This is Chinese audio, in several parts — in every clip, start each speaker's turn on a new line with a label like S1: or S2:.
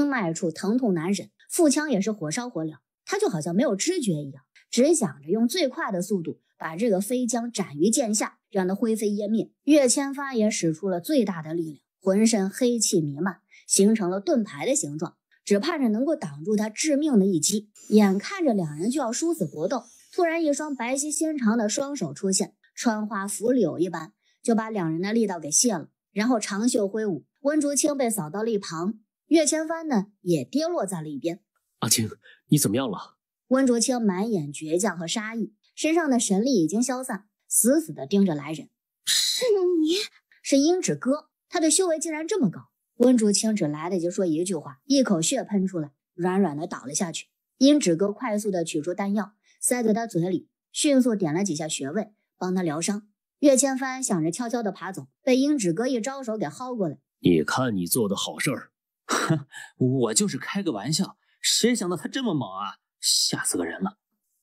S1: 脉处疼痛难忍，腹腔也是火烧火燎，他就好像没有知觉一样，只想着用最快的速度把这个飞将斩于剑下，让它灰飞烟灭。岳千帆也使出了最大的力量，浑身黑气弥漫，形成了盾牌的形状，只盼着能够挡住他致命的一击。眼看着两人就要殊死搏斗，突然一双白皙纤长的双手出现，穿花拂柳一般就把两人的力道给卸了，然后长袖挥舞，温竹清被扫到了一旁，岳千帆呢也跌落在了一边。
S2: 阿青，你怎么样了？
S1: 温竹清满眼倔强和杀意，身上的神力已经消散，死死地盯着来人。
S3: 是你？
S1: 是鹰指哥，他的修为竟然这么高。温竹清只来得及说一句话，一口血喷出来，软软的倒了下去。鹰指哥快速地取出丹药塞在他嘴里，迅速点了几下穴位，帮他疗伤。岳千帆想着悄悄地爬走，被鹰指哥一招手给薅过来。
S2: 你看你做的好事儿。
S4: 哼，我就是开个玩笑，谁想到他这么猛啊，吓死个人了。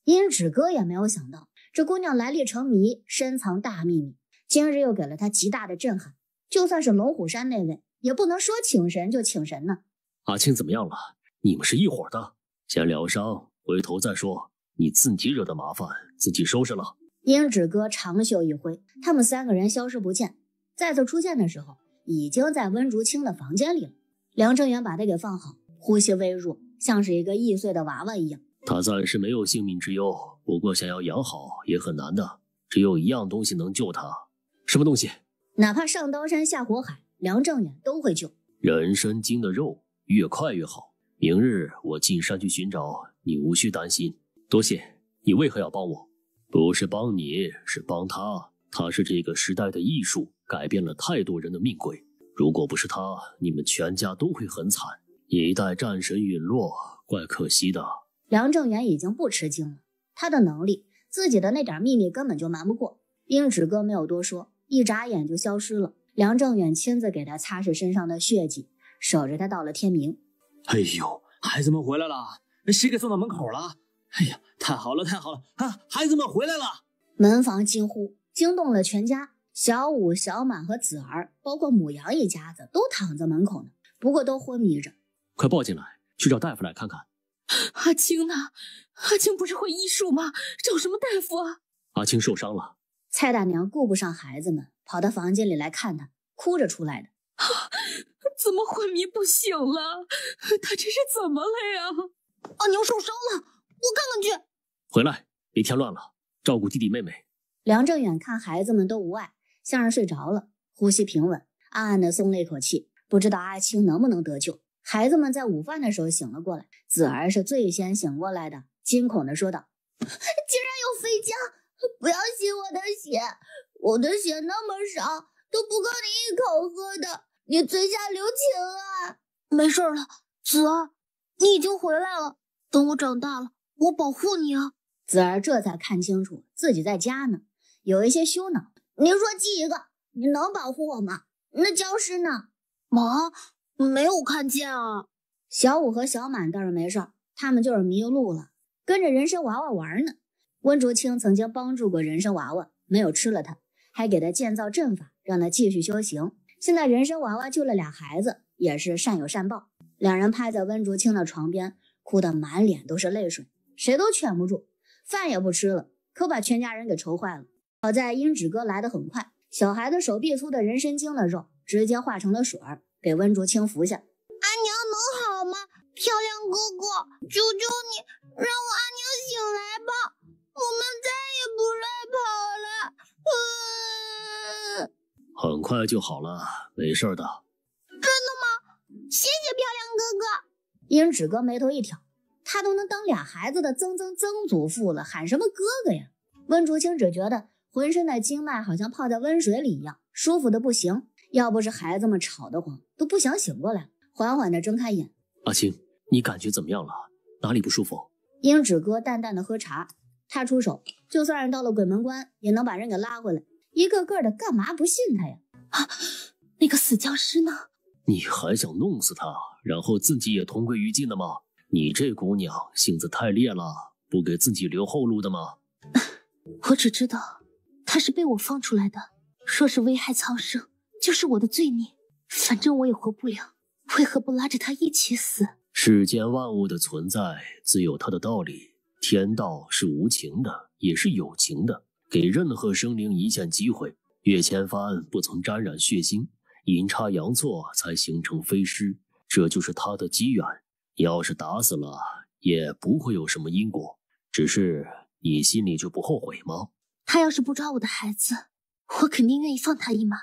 S1: 鹰指哥也没有想到这姑娘来历成谜，深藏大秘密，今日又给了他极大的震撼。就算是龙虎山那位，也不能说请神就请神呢。
S2: 阿青怎么样了？你们是一伙的，先疗伤，回头再说。你自己惹的麻烦，自己收拾了。
S1: 鹰指哥长袖一挥，他们三个人消失不见。再次出现的时候，已经在温竹清的房间里了。梁正元把他给放好，呼吸微弱，像是一个易碎的娃娃一样。
S2: 他暂时没有性命之忧，不过想要养好也很难的，只有一样东西能救他。什么东西？
S1: 哪怕上刀山下火海，梁正远都会救。
S2: 人参精的肉，越快越好。明日我进山去寻找，你无需担心。多谢。你为何要帮我？不是帮你，是帮他。他是这个时代的艺术，改变了太多人的命轨。如果不是他，你们全家都会很惨。一代战神陨落，怪可惜的。
S1: 梁正元已经不吃惊了，他的能力，自己的那点秘密根本就瞒不过。鹰指哥没有多说，一眨眼就消失了。梁正远亲自给他擦拭身上的血迹，守着他到了天明。
S4: 哎呦，孩子们回来了，谁给送到门口了？哎呀，太好了太好了啊！孩子们回来了！
S1: 门房惊呼，惊动了全家。小五、小满和子儿，包括母羊一家子都躺在门口呢，不过都昏迷着。
S2: 快抱进来，去找大夫来看看。
S3: 阿青呢？阿青不是会医术吗？找什么大夫啊？
S2: 阿青受伤了。
S1: 蔡大娘顾不上孩子们，跑到房间里来看他，哭着出来的。
S3: 怎么昏迷不醒了？他这是怎么了呀？
S5: 阿娘受伤了，我看看去。
S2: 回来，别添乱了，照顾弟弟妹妹。
S1: 梁正远看孩子们都无碍，像是睡着了，呼吸平稳，暗暗地松了一口气，不知道阿青能不能得救。孩子们在午饭的时候醒了过来，子儿是最先醒过来的，惊恐地说道：
S5: 竟然有飞将，不要吸我的血，我的血那么少，都不够你一口喝的，你嘴下留情啊。没事了，子儿，你已经回来了，等我长大了，我保护你啊。
S1: 子儿这才看清楚自己在家呢，有一些羞恼。
S5: 你说记一个，你能保护我吗？那僵尸呢？
S3: 妈，没有看见啊。
S1: 小五和小满倒是没事，他们就是迷路了，跟着人参娃娃玩呢。温竹清曾经帮助过人参娃娃，没有吃了他，还给他建造阵法，让他继续修行。现在人参娃娃救了俩孩子，也是善有善报。两人趴在温竹清的床边，哭得满脸都是泪水，谁都劝不住，饭也不吃了，可把全家人给愁坏了。好在鹰指哥来得很快，小孩子手臂粗的人参精的肉直接化成了水儿，给温竹清服下。
S5: 阿娘能好吗？漂亮哥哥，求求你，让我阿娘醒来吧，我们再也不乱跑了。
S2: 很快就好了，没事的。
S5: 真的吗？谢谢漂亮哥哥。
S1: 鹰指哥眉头一挑，他都能当俩孩子的曾祖父了，喊什么哥哥呀？温竹清只觉得浑身的经脉好像泡在温水里一样，舒服的不行。要不是孩子们吵得慌，都不想醒过来，缓缓地睁开眼。
S2: 阿青，你感觉怎么样了？哪里不舒服？
S1: 鹰指哥淡淡的喝茶，他出手，就算是到了鬼门关，也能把人给拉回来。一个个的干嘛不信他呀？
S3: 啊，那个死僵尸呢？
S2: 你还想弄死他，然后自己也同归于尽的吗？你这姑娘性子太烈了，不给自己留后路的吗？
S3: 我只知道他是被我放出来的，若是危害苍生，就是我的罪孽，反正我也活不了。为何不拉着他一起死？
S2: 世间万物的存在自有它的道理，天道是无情的，也是有情的，给任何生灵一线机会。岳千帆不曾沾染血腥，阴差阳错才形成飞尸，这就是他的机缘。你要是打死了，也不会有什么因果，只是你心里就不后悔吗？
S3: 他要是不抓我的孩子，我肯定愿意放他一马。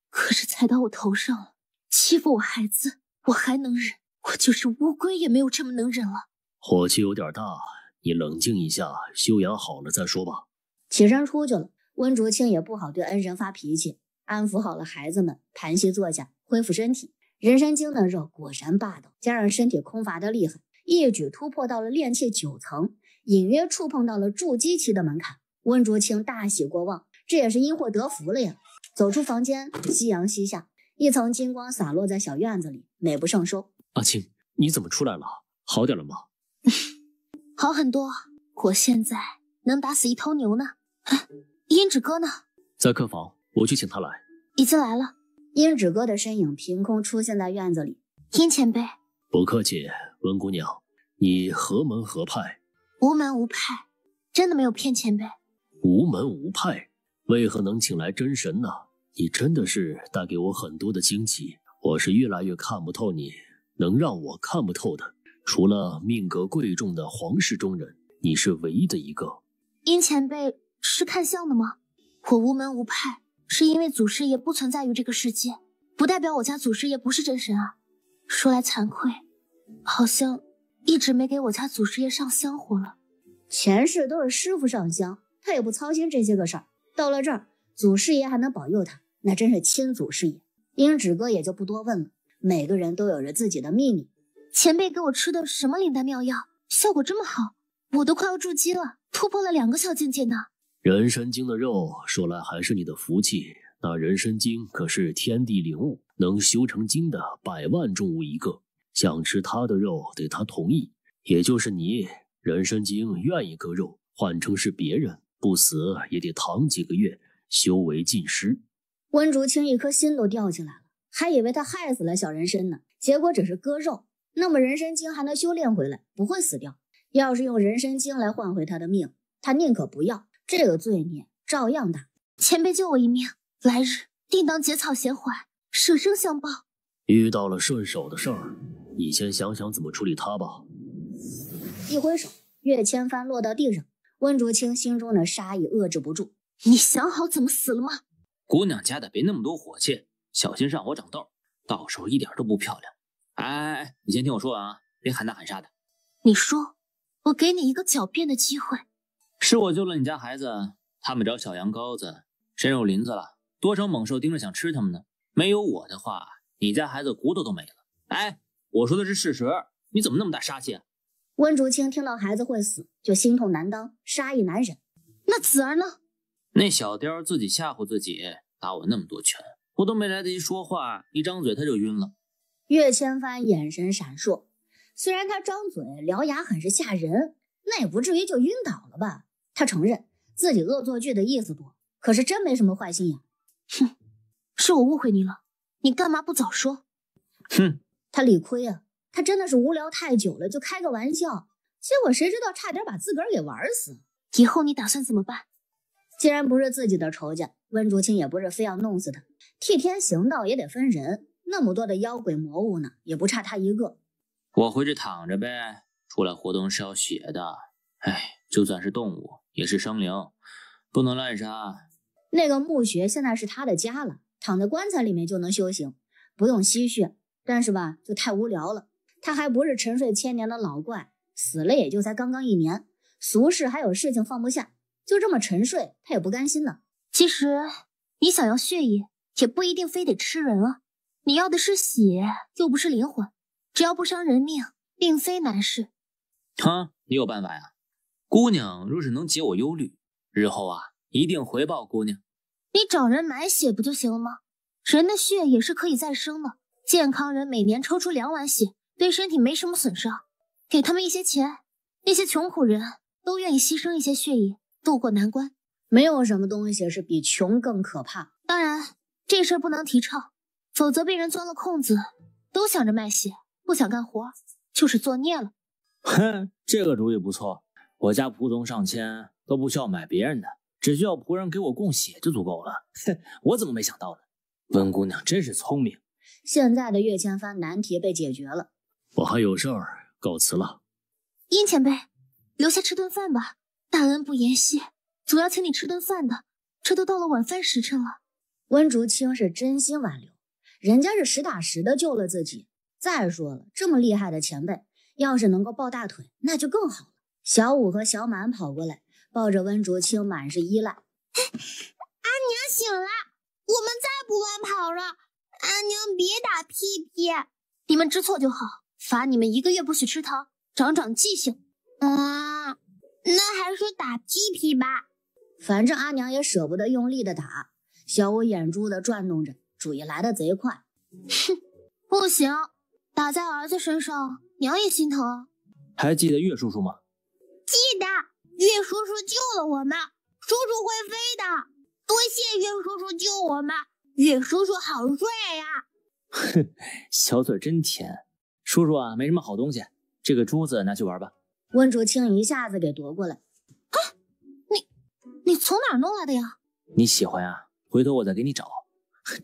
S3: 可是踩到我头上了，欺负我孩子，我还能忍？我就是乌龟也没有这么能忍了。
S2: 火气有点大，你冷静一下，休养好了再说吧。
S1: 起身出去了。温竹清也不好对恩人发脾气，安抚好了孩子们，盘膝坐下，恢复身体。人参精的肉果然霸道，加上身体空乏的厉害，一举突破到了炼气9层，隐约触碰到了筑基期的门槛。温竹清大喜过望，这也是因祸得福了呀。走出房间，夕阳西下，一层金光洒落在小院子里，美不胜收。
S2: 阿青，你怎么出来了？好点了吗？
S3: 好很多，我现在能打死一头牛呢。胭脂哥呢？
S2: 在客房，我去请他来。
S3: 已经来了。
S1: 胭脂哥的身影凭空出现在院子里。
S3: 殷前辈，
S2: 不客气。温姑娘，你何门何派？
S3: 无门无派，真的没有骗前辈。
S2: 无门无派，为何能请来真神呢？你真的是带给我很多的惊奇，我是越来越看不透你。能让我看不透的，除了命格贵重的皇室中人，你是唯一的一个。
S3: 殷前辈是看相的吗？我无门无派，是因为祖师爷不存在于这个世界，不代表我家祖师爷不是真神啊。说来惭愧，好像一直没给我家祖师爷上香火了。
S1: 前世都是师傅上香，他也不操心这些个事儿。到了这儿，祖师爷还能保佑他，那真是亲祖师爷。胭脂哥也就不多问了，每个人都有着自己的秘密。
S3: 前辈给我吃的什么灵丹妙药，效果这么好，我都快要筑基了，突破了2个小境界呢。
S2: 人参精的肉，说来还是你的福气。那人参精可是天地灵物，能修成精的100万中无一个。想吃它的肉，得他同意，也就是你。人参精愿意割肉，换成是别人，不死也得躺几个月，修为尽失。
S1: 温竹清一颗心都掉下来了，还以为他害死了小人参呢，结果只是割肉。那么人参精还能修炼回来，不会死掉。要是用人参精来换回他的命，他宁可不要，这个罪孽照样大。
S3: 前辈救我一命，来日定当结草衔环，舍生相报。
S2: 遇到了顺手的事儿，你先想想怎么处理它吧。
S1: 一挥手，岳千帆落到地上。温竹清心中的杀意遏制不住。
S3: 你想好怎么死了吗？
S4: 姑娘家的别那么多火气，小心上火长痘，到时候一点都不漂亮。哎，你先听我说完啊，别喊打喊杀的。
S3: 你说，我给你一个狡辩的机会。
S4: 是我救了你家孩子，他们找小羊羔子，深入林子了，多少猛兽盯着想吃他们呢。没有我的话，你家孩子骨头都没了。哎，我说的是事实，你怎么那么大杀气啊？
S1: 温竹清听到孩子会死，就心痛难当，杀意难忍。
S3: 那子儿呢？
S4: 那小雕自己吓唬自己，打我那么多拳，我都没来得及说话，一张嘴他就晕了。
S1: 岳千帆眼神闪烁，虽然他张嘴獠牙很是吓人，那也不至于就晕倒了吧。他承认自己恶作剧的意思多，可是真没什么坏心眼。
S3: 哼，是我误会你了，你干嘛不早说？
S4: 哼，
S1: 他理亏啊，他真的是无聊太久了，就开个玩笑，结果谁知道差点把自个儿给玩死。
S3: 以后你打算怎么办？
S1: 既然不是自己的仇家，温竹清也不是非要弄死他，替天行道也得分人，那么多的妖鬼魔物呢，也不差他一个。
S4: 我回去躺着呗，出来活动是要血的。哎，就算是动物也是生灵，不能滥杀。
S1: 那个墓穴现在是他的家了，躺在棺材里面就能修行，不用吸血，但是吧，就太无聊了。他还不是沉睡千年的老怪，死了也就才刚刚1年，俗世还有事情放不下，就这么沉睡，他也不甘心呢。
S3: 其实你想要血液，也不一定非得吃人啊。你要的是血，又不是灵魂，只要不伤人命，并非难事。
S4: 哈，你有办法呀？姑娘若是能解我忧虑，日后啊，一定回报姑娘。
S3: 你找人买血不就行了吗？人的血也是可以再生的，健康人每年抽出2碗血，对身体没什么损伤。给他们一些钱，那些穷苦人都愿意牺牲一些血液，渡过难关。
S1: 没有什么东西是比穷更可怕。
S3: 当然，这事儿不能提倡，否则被人钻了空子，都想着卖血，不想干活，就是作孽了。
S4: 哼，这个主意不错。我家仆从上千，都不需要买别人的，只需要仆人给我供血就足够了。哼，我怎么没想到呢？温姑娘真是聪明。
S1: 现在的岳千帆难题被解决了。
S2: 我还有事儿，告辞了。
S3: 殷前辈，留下吃顿饭吧，大恩不言谢，总要请你吃顿饭的。这都到了晚饭时辰了。
S1: 温竹清是真心挽留，人家是实打实的救了自己。再说了，这么厉害的前辈，要是能够抱大腿，那就更好了。小五和小满跑过来，抱着温竹清满是依赖。
S5: 阿娘醒了，我们再不乱跑了。阿娘别打屁屁。
S3: 你们知错就好，罚你们1个月不许吃糖，长长记性。
S5: 那还是打屁屁吧。
S1: 反正阿娘也舍不得用力的打。小五眼珠子转动着，主意来得贼快。
S3: 哼，不行，打在儿子身上，娘也心疼。
S4: 还记得岳叔叔吗？
S5: 记得，岳叔叔救了我们，叔叔会飞的。多谢岳叔叔救我们，岳叔叔好帅呀。
S4: 哼，小嘴真甜。叔叔啊，没什么好东西，这个珠子拿去玩吧。
S1: 温竹清一下子给夺过来。
S3: 啊，你从哪儿弄来的呀？
S4: 你喜欢呀？回头我再给你找。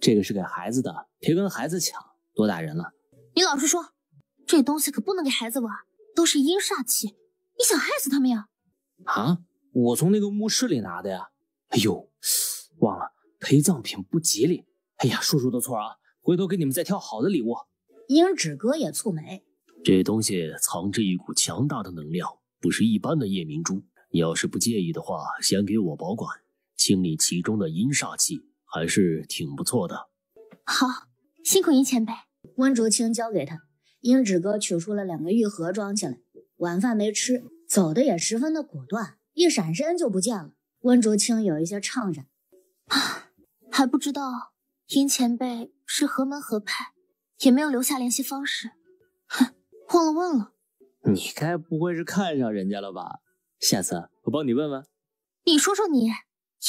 S4: 这个是给孩子的，别跟孩子抢，多大人了。
S3: 你老实说，这东西可不能给孩子玩，都是阴煞气，你想害死他们呀？
S4: 啊，我从那个墓室里拿的呀。哎呦，忘了，陪葬品不吉利。哎呀，叔叔的错啊，回头给你们再挑好的礼物。
S1: 鹰指哥也蹙眉，
S2: 这东西藏着一股强大的能量，不是一般的夜明珠。你要是不介意的话，先给我保管，清理其中的阴煞气，还是挺不错的。
S3: 好，辛苦殷前辈。
S1: 温竹清交给他，鹰指哥取出了2个玉盒装起来。晚饭没吃，走的也十分的果断，一闪身就不见了。温竹清有一些怅然，
S3: 还不知道殷前辈是何门何派，也没有留下联系方式。哼，忘了问了。
S4: 你该不会是看上人家了吧？下次我帮你问问。
S3: 你说说你，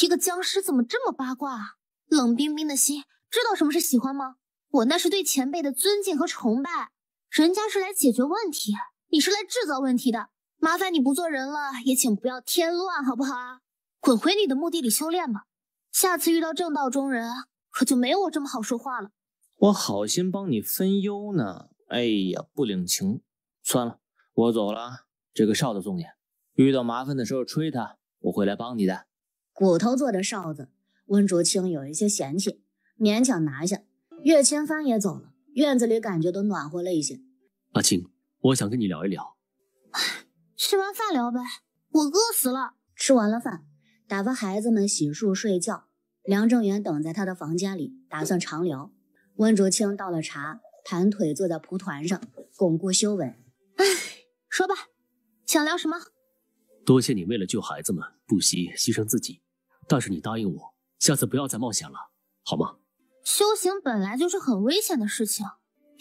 S3: 一个僵尸怎么这么八卦啊？冷冰冰的心，知道什么是喜欢吗？我那是对前辈的尊敬和崇拜，人家是来解决问题，你是来制造问题的。麻烦你不做人了，也请不要添乱，好不好啊？滚回你的墓地里修炼吧。下次遇到正道中人，可就没有我这么好说话了。
S4: 我好心帮你分忧呢，哎呀，不领情。算了，我走了，这个哨子送你，遇到麻烦的时候吹它，我会来帮你的。
S1: 骨头做的哨子，温竹清有一些嫌弃，勉强拿下。岳千帆也走了，院子里感觉都暖和了一些。
S2: 阿青，我想跟你聊一聊。
S3: 吃完饭聊呗，我饿死了。
S1: 吃完了饭，打发孩子们洗漱睡觉，梁正元等在他的房间里，打算长聊。温竹清倒了茶，盘腿坐在蒲团上，巩固修为。
S3: 说吧，想聊什么？
S2: 多谢你为了救孩子们不惜牺牲自己，但是你答应我，下次不要再冒险了，好吗？
S3: 修行本来就是很危险的事情，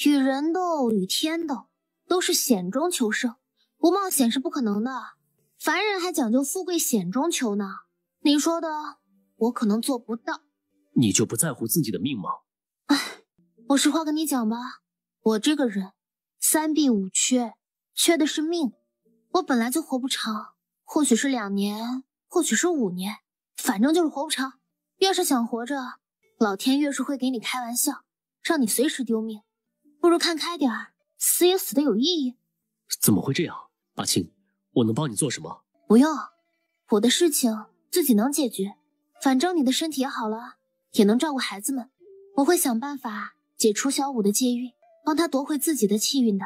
S3: 与人斗，与天斗，都是险中求胜，不冒险是不可能的。凡人还讲究富贵险中求呢，你说的我可能做不到。
S2: 你就不在乎自己的命吗？
S3: 我实话跟你讲吧，我这个人3弊5缺，缺的是命。我本来就活不长，或许是2年，或许是5年，反正就是活不长。要是想活着，老天越是会给你开玩笑，让你随时丢命。不如看开点儿，死也死得有意义。
S2: 怎么会这样？阿青，我能帮你做什么？
S3: 不用，我的事情自己能解决。反正你的身体也好了，也能照顾孩子们。我会想办法解除小五的戒运，帮他夺回自己的气运的，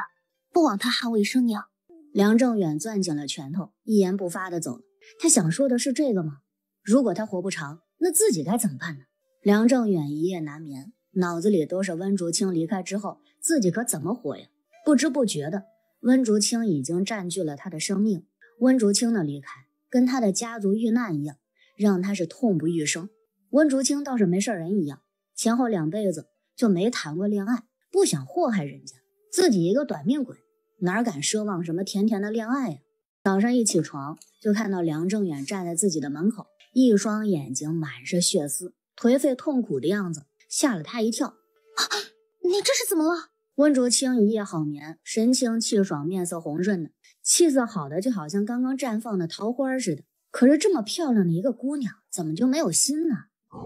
S3: 不枉他捍卫生娘。
S1: 梁正远攥紧了拳头，一言不发地走了。他想说的是这个吗？如果他活不长，那自己该怎么办呢？梁正远一夜难眠，脑子里都是温竹清离开之后自己可怎么活呀。不知不觉的，温竹清已经占据了他的生命。温竹清的离开跟他的家族遇难一样，让他是痛不欲生。温竹清倒是没事人一样，前后2辈子就没谈过恋爱，不想祸害人家，自己一个短命鬼，哪敢奢望什么甜甜的恋爱呀？早上一起床就看到梁正远站在自己的门口，一双眼睛满是血丝，颓废痛苦的样子吓了他一跳。
S3: 你这是怎么了？
S1: 温竹清一夜好眠，神清气爽，面色红润的，气色好的就好像刚刚绽放的桃花似的。可是这么漂亮的一个姑娘，怎么就没有心呢？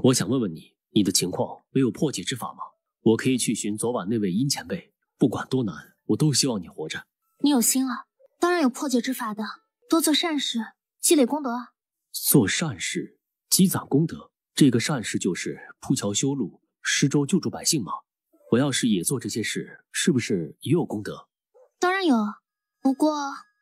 S2: 我想问问你，你的情况没有破解之法吗？我可以去寻昨晚那位殷前辈，不管多难，我都希望你活着。
S3: 你有心了，当然有破解之法的，多做善事，积累功德啊。
S2: 做善事，积攒功德，这个善事就是铺桥修路、施粥救助百姓吗？我要是也做这些事，是不是也有功德？
S3: 当然有，不过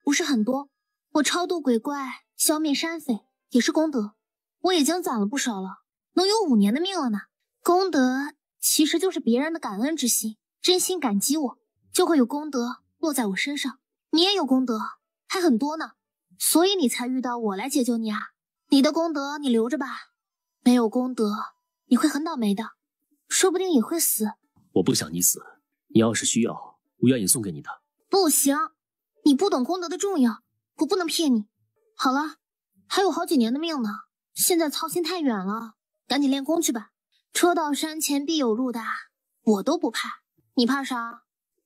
S3: 不是很多。我超度鬼怪，消灭山匪，也是功德。我已经攒了不少了，能有5年的命了呢。功德其实就是别人的感恩之心，真心感激我，就会有功德落在我身上。你也有功德，还很多呢，所以你才遇到我来解救你啊。你的功德你留着吧，没有功德你会很倒霉的，说不定也会死。
S2: 我不想你死，你要是需要，我愿意送给你的。
S3: 不行，你不懂功德的重要，我不能骗你。好了，还有好几年的命呢，现在操心太远了，赶紧练功去吧。车到山前必有路的，我都不怕，你怕啥？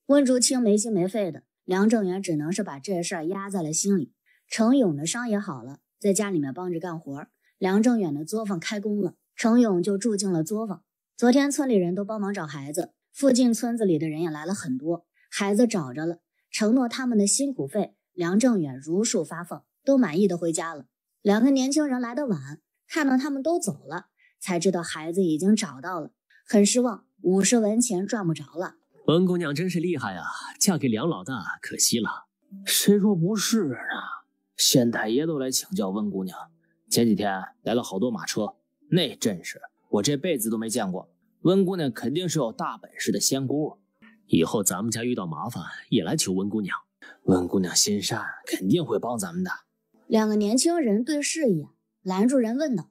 S1: 温竹清没心没肺的，梁正元只能是把这事儿压在了心里。程勇的伤也好了，在家里面帮着干活。梁正远的作坊开工了，程勇就住进了作坊。昨天村里人都帮忙找孩子，附近村子里的人也来了很多，孩子找着了，承诺他们的辛苦费，梁正远如数发放，都满意的回家了。2个年轻人来得晚，看到他们都走了，才知道孩子已经找到了，很失望，50文钱赚不着了。
S2: 温姑娘真是厉害啊，嫁给梁老大可惜了。
S4: 谁说不是呢？县太爷都来请教温姑娘，前几天来了好多马车，那阵势我这辈子都没见过。温姑娘肯定是有大本事的仙姑，
S2: 以后咱们家遇到麻烦也来求温姑娘。
S4: 温姑娘心善，肯定会帮咱们的。
S1: 2个年轻人对视一眼，拦住人问道：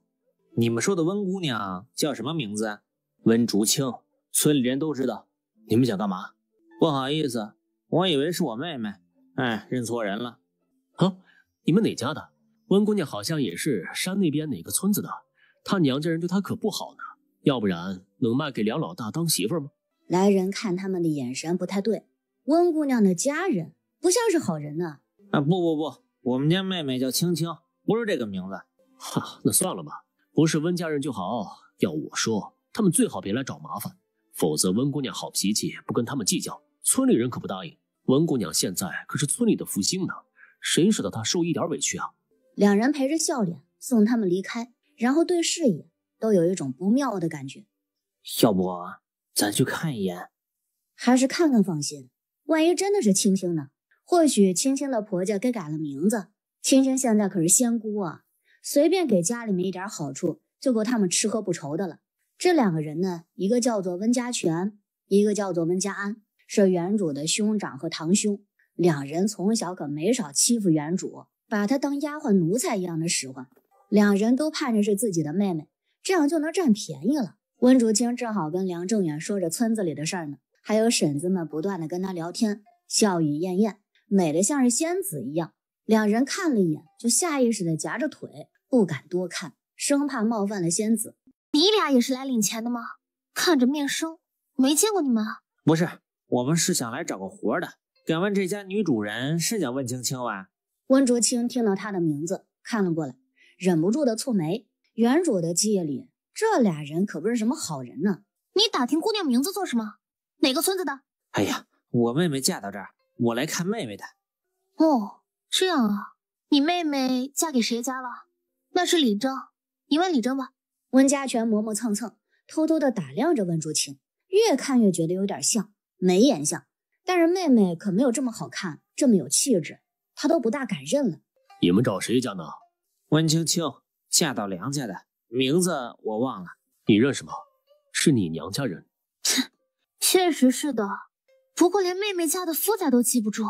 S4: 你们说的温姑娘叫什么名字？温竹清，村里人都知道。你们想干嘛？不好意思，我以为是我妹妹，认错人了。
S2: 啊，你们哪家的？温姑娘好像也是山那边哪个村子的，她娘家人对她可不好呢，要不然能卖给梁老大当媳妇吗？
S1: 来人看他们的眼神不太对，温姑娘的家人不像是好人呢。
S4: 不，我们家妹妹叫青青，不是这个名字。
S2: 哈，那算了吧，不是温家人就好。要我说，他们最好别来找麻烦，否则温姑娘好脾气，不跟他们计较，村里人可不答应。温姑娘现在可是村里的福星呢，谁舍得她受一点委屈啊
S1: ？2人陪着笑脸送他们离开，然后对视一眼，都有一种不妙的感觉。
S4: 要不咱去看一眼？
S1: 还是看看放心，万一真的是青青呢？或许青青的婆家给改了名字，青青现在可是仙姑啊，随便给家里面一点好处，就够他们吃喝不愁的了。这2个人呢，一个叫做温家全，一个叫做温家安，是原主的兄长和堂兄。2人从小可没少欺负原主，把她当丫鬟奴才一样的使唤。2人都盼着是自己的妹妹，这样就能占便宜了。温竹清正好跟梁正远说着村子里的事儿呢，还有婶子们不断的跟他聊天，笑语艳艳，美得像是仙子一样。2人看了一眼，就下意识的夹着腿，不敢多看，生怕冒犯了仙子。
S3: 你俩也是来领钱的吗？看着面生，没见过你们啊。
S4: 不是，我们是想来找个活的。敢问这家女主人是叫温青青吧？
S1: 温竹清听到她的名字，看了过来，忍不住的蹙眉。原主的记忆里，这2人可不是什么好人呢。
S3: 你打听姑娘名字做什么？哪个村子的？
S4: 哎呀，我妹妹嫁到这儿，我来看妹妹的。
S3: 哦，这样啊，你妹妹嫁给谁家了？那是李正，你问李正吧。
S1: 温家全磨磨蹭蹭，偷偷的打量着温竹清，越看越觉得有点像，眉眼像，但是妹妹可没有这么好看，这么有气质，他都不大敢认了。
S2: 你们找谁家呢？
S4: 温青青，嫁到梁家的，名字我忘了。
S2: 你认识吗？是你娘家人？
S3: 确实是的，不过连妹妹家的夫家都记不住，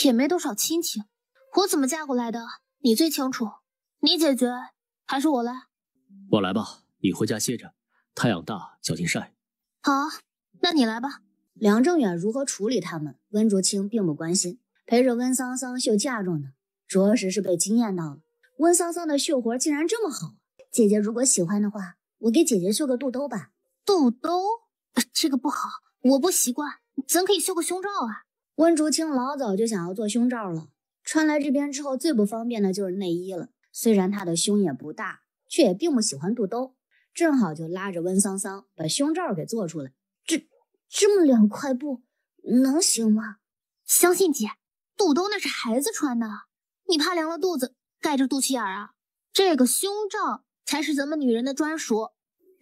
S3: 也没多少亲情。我怎么嫁过来的，你最清楚，你解决还是我来？
S2: 我来吧，你回家歇着，太阳大，小心晒。
S3: 好，那你来吧。
S1: 梁正远如何处理他们，温竹清并不关心，陪着温桑桑绣嫁妆呢，着实是被惊艳到了。温桑桑的绣活竟然这么好，姐姐如果喜欢的话，我给姐姐绣个肚兜吧。
S3: 肚兜？这个不好，我不习惯。咱可以修个胸罩啊。
S1: 温竹清老早就想要做胸罩了，穿来这边之后最不方便的就是内衣了。虽然她的胸也不大，却也并不喜欢肚兜，正好就拉着温桑桑把胸罩给做出来。
S5: 这么2块布能行吗？
S3: 相信姐，肚兜那是孩子穿的，你怕凉了肚子盖着肚脐眼啊？这个胸罩才是咱们女人的专属。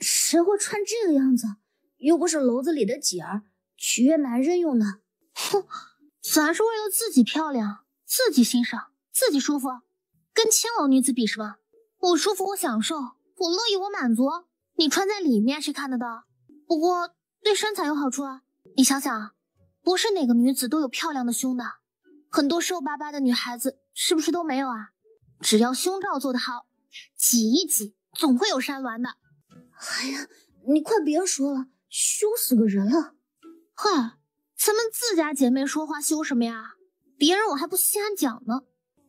S5: 谁会穿这个样子？又不是楼子里的姐儿，取悦男人用的。
S3: 哼，咱是为了自己漂亮，自己欣赏，自己舒服，跟青楼女子比是吗？我舒服，我享受，我乐意，我满足。你穿在里面谁看得到？不过对身材有好处啊。你想想，不是哪个女子都有漂亮的胸的，很多瘦巴巴的女孩子是不是都没有啊？只要胸罩做得好，挤一挤总会有山峦的。
S5: 哎呀，你快别说了，羞死个人了。
S3: 嗨，咱们自家姐妹说话羞什么呀？别人我还不稀罕讲呢。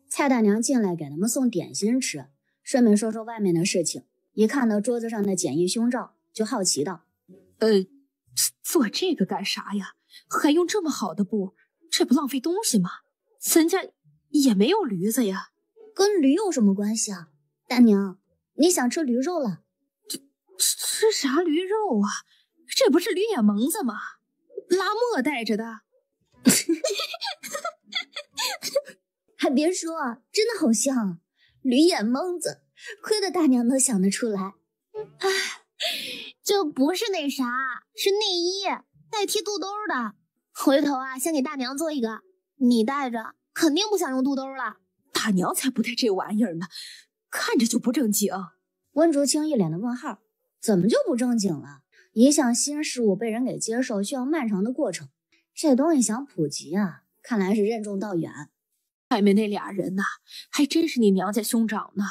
S1: 蔡大娘进来给他们送点心吃，顺便说说外面的事情。一看到桌子上的简易胸罩，就好奇道：
S6: 做这个干啥呀？还用这么好的布，这不浪费东西吗？咱家也没有驴子呀。
S5: 跟驴有什么关系啊？大娘，你想吃驴肉了？
S6: 吃啥驴肉啊？这不是驴眼蒙子吗？拉磨带着的。
S5: 还别说，真的好像驴眼蒙子，亏得大娘能想得出来。
S3: 哎，这不是那啥，是内衣，代替肚兜的。回头啊，先给大娘做一个，你带着肯定不想用肚兜了。
S6: 大娘才不带这玩意儿呢，看着就不正经。
S1: 温竹清一脸的问号，怎么就不正经了？一项新事物被人给接受，需要漫长的过程。这东西想普及啊，看来是任重道远。
S6: 外面那俩人呐，还真是你娘家兄长呢，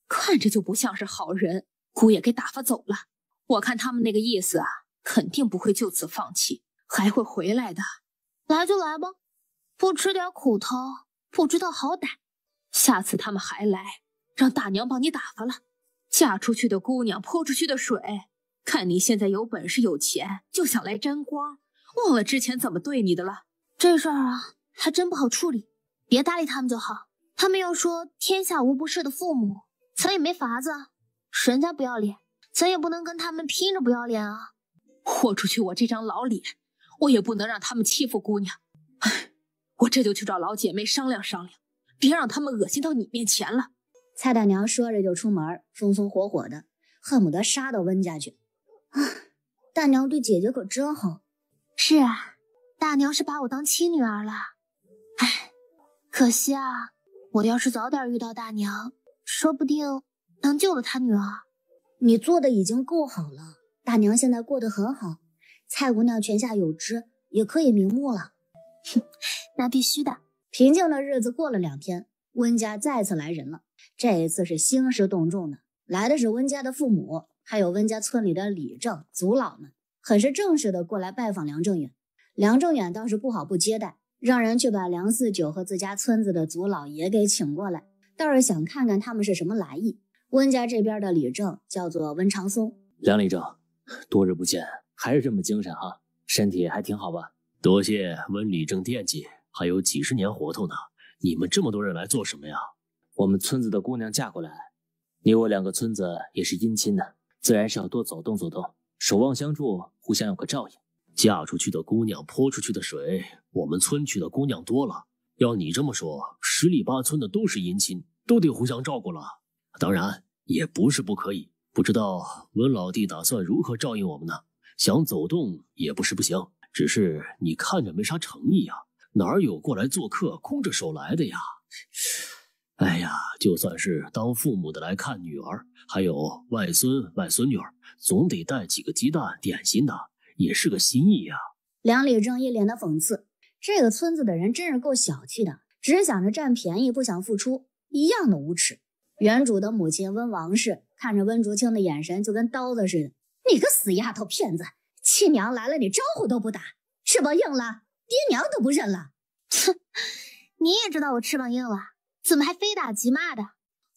S6: 看着就不像是好人，姑爷给打发走了。我看他们那个意思啊，肯定不会就此放弃，还会回来的。
S3: 来就来吧，不吃点苦头，不知道好歹。
S6: 下次他们还来，让大娘帮你打发了。嫁出去的姑娘泼出去的水，看你现在有本事有钱，就想来沾光，忘了之前怎么对你的了。
S3: 这事儿啊，还真不好处理，别搭理他们就好。他们要说天下无不是的父母，咱也没法子，人家不要脸，咱也不能跟他们拼着不要脸啊。
S6: 豁出去我这张老脸，我也不能让他们欺负姑娘。唉，我这就去找老姐妹商量商量，别让他们恶心到你面前了。
S1: 蔡大娘说着就出门，风风火火的，恨不得杀到温家去。
S5: 大娘对姐姐可真好。
S3: 是啊，大娘是把我当亲女儿了。唉，可惜啊，我要是早点遇到大娘，说不定能救了她女儿。
S5: 你做的已经够好了，大娘现在过得很好，蔡姑娘泉下有知，也可以瞑目了。
S3: 哼，那必须的。
S1: 平静的日子过了2天，温家再次来人了。这一次是兴师动众的，来的是温家的父母，还有温家村里的里正、族老们，很是正式的过来拜访梁正远。梁正远倒是不好不接待，让人去把梁四九和自家村子的族老爷给请过来，倒是想看看他们是什么来意。温家这边的里正叫做温长松。
S4: 梁里正，多日不见，还是这么精神哈，身体还挺好吧？
S2: 多谢温里正惦记，还有几十年活头呢。你们这么多人来做什么呀？
S4: 我们村子的姑娘嫁过来，你我2个村子也是姻亲的，自然是要多走动走动，守望相助，互相有个照应。
S2: 嫁出去的姑娘泼出去的水，我们村去的姑娘多了。要你这么说，10里8村的都是姻亲，都得互相照顾了。当然也不是不可以，不知道温老弟打算如何照应我们呢？想走动也不是不行，只是你看着没啥诚意呀，哪有过来做客空着手来的呀？哎呀，就算是当父母的来看女儿，还有外孙外孙女儿，总得带几个鸡蛋点心的，也是个心意呀。
S1: 梁里正一脸的讽刺，这个村子的人真是够小气的，只想着占便宜，不想付出，一样的无耻。原主的母亲温王氏看着温竹清的眼神就跟刀子似的。你个死丫头片子，亲娘来了你招呼都不打，翅膀硬了，爹娘都不认了。
S3: 哼，你也知道我翅膀硬了，怎么还非打即骂的？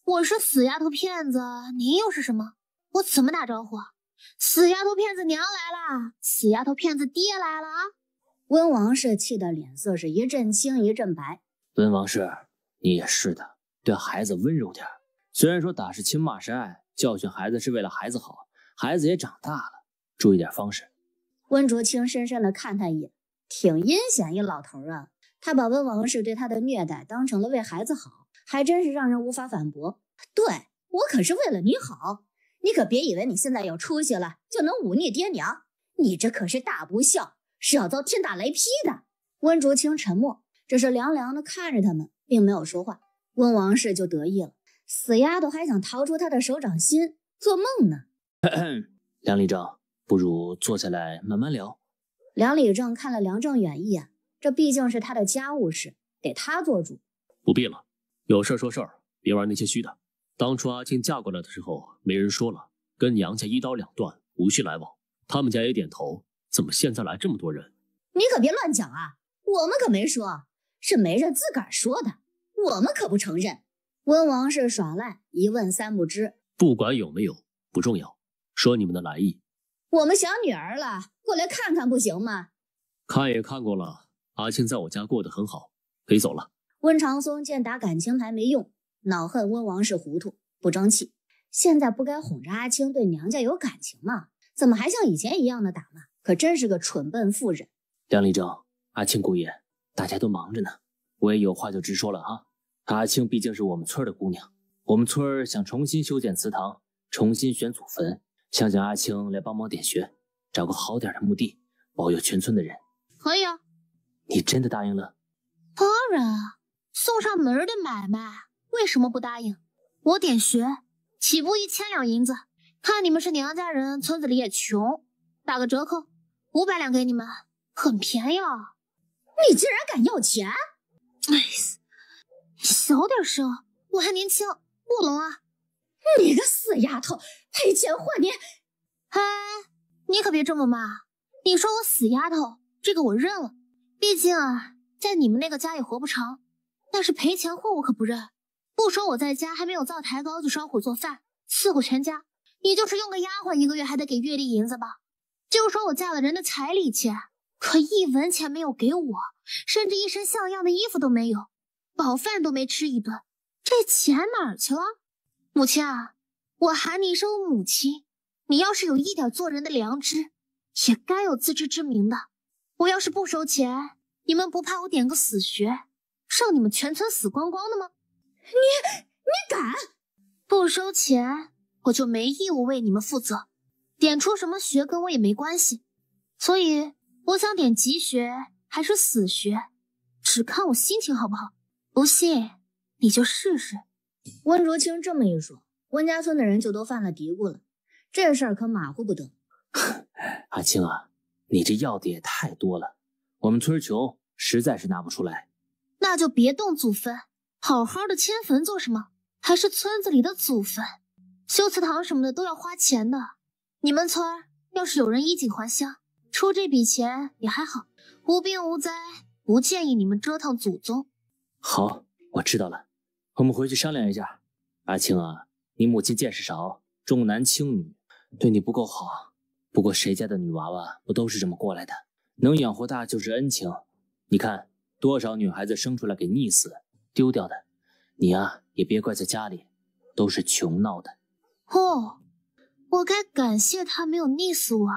S3: 我是死丫头片子，你又是什么？我怎么打招呼？死丫头片子娘来了，死丫头片子爹来了啊！
S1: 温王氏气得脸色是一阵青一阵白。
S4: 温王氏，你也是的，对孩子温柔点。虽然说打是亲骂是爱，教训孩子是为了孩子好，孩子也长大了，注意点方式。
S1: 温竹清深深地看他一眼，挺阴险一老头啊。他把温王氏对他的虐待当成了为孩子好，还真是让人无法反驳。对，我可是为了你好，你可别以为你现在有出息了就能忤逆爹娘，你这可是大不孝，是要遭天打雷劈的。温竹清沉默，只是凉凉地看着他们，并没有说话。温王氏就得意了，死丫头还想逃出他的手掌心，做梦呢。
S4: 梁理正，不如坐下来慢慢聊。
S1: 梁理正看了梁正远一眼，这毕竟是他的家务事，得他做主。
S2: 不必了，有事说事儿，别玩那些虚的。当初阿青嫁过来的时候，没人说了，跟娘家一刀两断，无需来往。他们家也点头，怎么现在来这么多人？
S1: 你可别乱讲啊，我们可没说，是媒人自个儿说的，我们可不承认。温王氏耍赖，一问三不知。
S2: 不管有没有，不重要，说你们的来意。
S1: 我们想女儿了，过来看看不行吗？
S2: 看也看过了，阿青在我家过得很好，可以走了。
S1: 温长松见打感情牌没用，恼恨温王氏糊涂不争气，现在不该哄着阿青对娘家有感情吗？怎么还像以前一样的打骂？可真是个蠢笨妇人。
S4: 梁理正，阿青姑爷，大家都忙着呢，我也有话就直说了哈。阿青毕竟是我们村的姑娘，我们村想重新修建祠堂，重新选祖坟，想请阿青来帮忙点穴，找个好点的墓地，保佑全村的人。
S3: 可以啊。
S4: 你真的答应了？
S3: 当然啊，送上门的买卖，为什么不答应？我点穴，起步1000两银子，看你们是娘家人，村子里也穷，打个折扣，500两给你们，很便宜了。
S1: 你竟然敢要钱！
S3: 哎，小点声，我还年轻，不聋啊！
S1: 你个死丫头，赔钱货你！
S3: 哎，你可别这么骂，你说我死丫头，这个我认了。毕竟啊，在你们那个家也活不长，但是赔钱货我可不认。不说我在家还没有灶台高就烧火做饭伺候全家，你就是用个丫鬟1个月还得给月例银子吧？就说我嫁了人的彩礼钱，可1文钱没有给我，甚至一身像样的衣服都没有，饱饭都没吃一顿，这钱哪儿去了？母亲啊，我喊你一声母亲，你要是有一点做人的良知，也该有自知之明的。我要是不收钱，你们不怕我点个死穴，让你们全村死光光的吗？
S1: 你敢？
S3: 不收钱，我就没义务为你们负责。点出什么穴跟我也没关系，所以我想点吉穴还是死穴，只看我心情好不好。不信你就试试。
S1: 温竹清这么一说，温家村的人就都犯了嘀咕了，这事儿可马虎不得。
S4: 阿青啊，你这要的也太多了，我们村穷，实在是拿不出来。
S3: 那就别动祖坟，好好的迁坟做什么？还是村子里的祖坟，修祠堂什么的都要花钱的。你们村要是有人衣锦还乡，出这笔钱也还好，无病无灾，不建议你们折腾祖宗。
S4: 好，我知道了，我们回去商量一下。阿青啊，你母亲见识少，重男轻女，对你不够好。不过谁家的女娃娃不都是这么过来的？能养活大就是恩情。你看多少女孩子生出来给溺死丢掉的，你啊也别怪在家里，都是穷闹的。
S3: 哦，我该感谢他没有溺死我。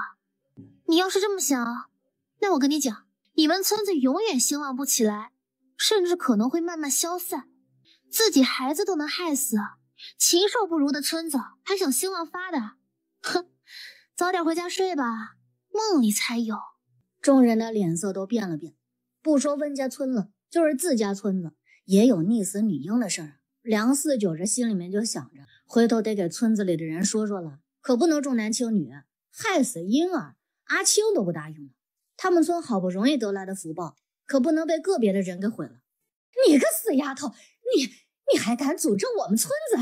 S3: 你要是这么想，那我跟你讲，你们村子永远兴旺不起来，甚至可能会慢慢消散。自己孩子都能害死，禽兽不如的村子还想兴旺发达？哼，早点回家睡吧，梦里才有。
S1: 众人的脸色都变了变，不说温家村了，就是自家村子也有溺死女婴的事儿。梁四九这心里面就想着，回头得给村子里的人说说了，可不能重男轻女，害死婴儿。阿青都不答应了，他们村好不容易得来的福报，可不能被个别的人给毁了。你个死丫头，你还敢诅咒我们村子？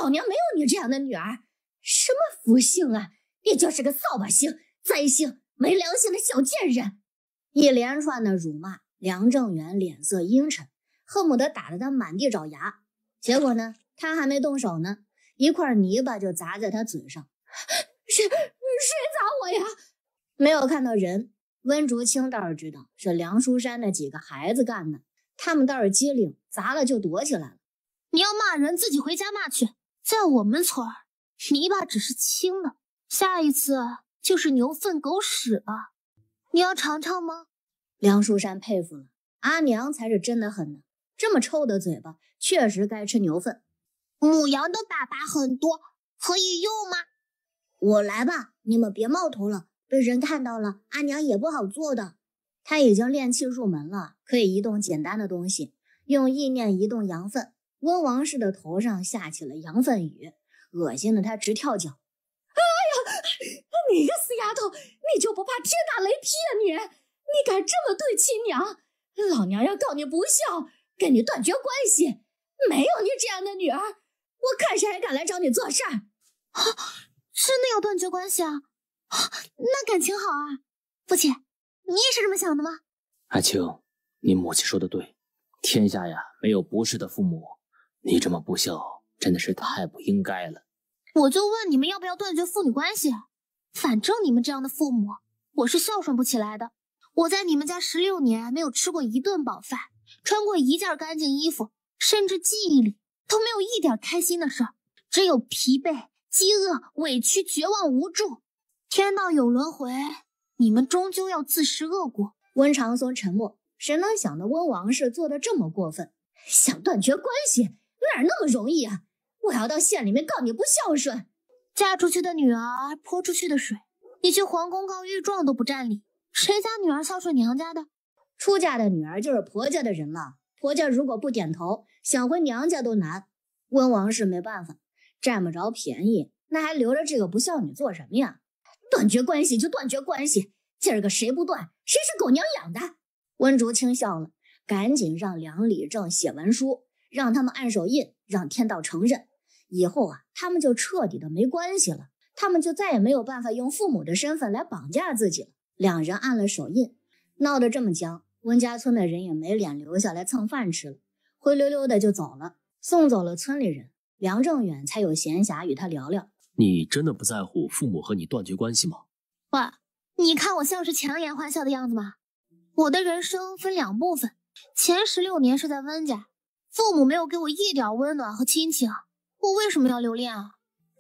S1: 老娘没有你这样的女儿，什么福星啊，你就是个扫把星、灾星、没良心的小贱人！一连串的辱骂，梁正元脸色阴沉，恨不得打得他满地找牙。结果呢，他还没动手呢，一块泥巴就砸在他嘴上。谁砸我呀？没有看到人，温竹清倒是知道是梁书山那几个孩子干的，他们倒是机灵，砸了就躲起来了。
S3: 你要骂人自己回家骂去，在我们村儿，泥巴只是轻的，下一次就是牛粪狗屎了。你要尝尝吗？
S1: 梁书山佩服了，阿娘才是真的狠呢，这么臭的嘴巴，确实该吃牛粪。
S5: 母羊的粑粑很多，可以用吗？我来吧，你们别冒头了，被人看到了，阿娘也不好做的。
S1: 他已经练气入门了，可以移动简单的东西，用意念移动羊粪。温王氏的头上下起了羊粪雨，恶心的他直跳脚。
S6: 哎呀，你个死丫头，你就不怕天打雷劈啊你？你敢这么对亲娘，老娘要告你不孝，跟你断绝关系。没有你这样的女儿，我看谁还敢来找你做事儿。
S3: 真的要断绝关系啊？那感情好啊。父亲，你也是这么想的吗？
S4: 阿青，你母亲说的对，天下呀没有不是的父母，你这么不孝真的是太不应该了。
S3: 我就问你们要不要断绝父女关系，反正你们这样的父母我是孝顺不起来的。我在你们家16年没有吃过一顿饱饭，穿过一件干净衣服，甚至记忆里都没有一点开心的事，只有疲惫、饥饿、委屈、绝望、无助。天道有轮回，你们终究要自食恶果。
S1: 温长松沉默，谁能想到温王氏做的这么过分？想断绝关系哪那么容易啊？我要到县里面告你不孝顺。
S3: 嫁出去的女儿泼出去的水，你去皇宫告御状都不占理，谁家女儿孝顺娘家的？
S1: 出嫁的女儿就是婆家的人了，婆家如果不点头，想回娘家都难。温王氏没办法，占不着便宜，那还留着这个不孝女做什么呀？断绝关系就断绝关系，今儿个谁不断，谁是狗娘养的？温竹清笑了，赶紧让梁理正写文书，让他们按手印，让天道承认。以后啊，他们就彻底的没关系了，他们就再也没有办法用父母的身份来绑架自己了。两人按了手印，闹得这么僵，温家村的人也没脸留下来蹭饭吃了，灰溜溜的就走了。送走了村里人，梁正远才有闲暇与他聊聊。
S2: 你真的不在乎父母和你断绝关系吗？
S3: 喂，你看我像是强颜欢笑的样子吗？我的人生分2部分，前16年是在温家，父母没有给我一点温暖和亲情，我为什么要留恋啊？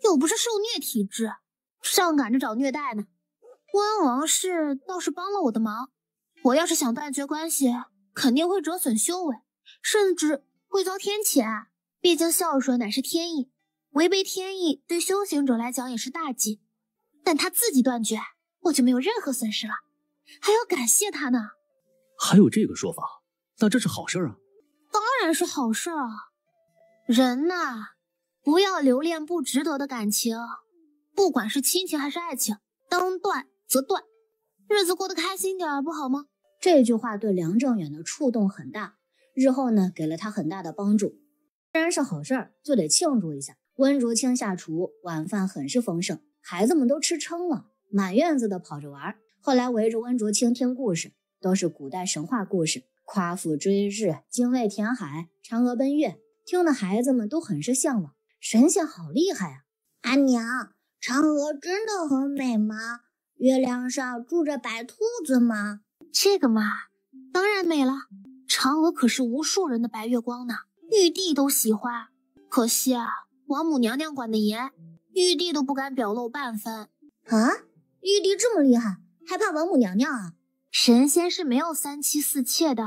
S3: 又不是受虐体质，上赶着找虐待呢。温王氏倒是帮了我的忙，我要是想断绝关系，肯定会折损修为，甚至会遭天谴。毕竟孝顺乃是天意，违背天意对修行者来讲也是大忌。但他自己断绝，我就没有任何损失了，还要感谢他呢。
S2: 还有这个说法，那这是好事啊。
S3: 当然是好事啊。人呐，不要留恋不值得的感情，不管是亲情还是爱情，当断则断，日子过得开心点不好吗？
S1: 这句话对梁正远的触动很大，日后呢给了他很大的帮助。既然是好事儿，就得庆祝一下。温竹清下厨，晚饭很是丰盛，孩子们都吃撑了，满院子的跑着玩。后来围着温竹清听故事，都是古代神话故事，夸父追日、精卫填海、嫦娥奔月，听的孩子们都很是向往。神仙好厉害啊！
S5: 阿娘，嫦娥真的很美吗？月亮上住着白兔子吗？
S3: 这个嘛，当然美了。嫦娥可是无数人的白月光呢，玉帝都喜欢。可惜啊，王母娘娘管得严，玉帝都不敢表露半分。
S5: 啊，玉帝这么厉害，还怕王母娘娘啊？
S3: 神仙是没有3妻4妾的，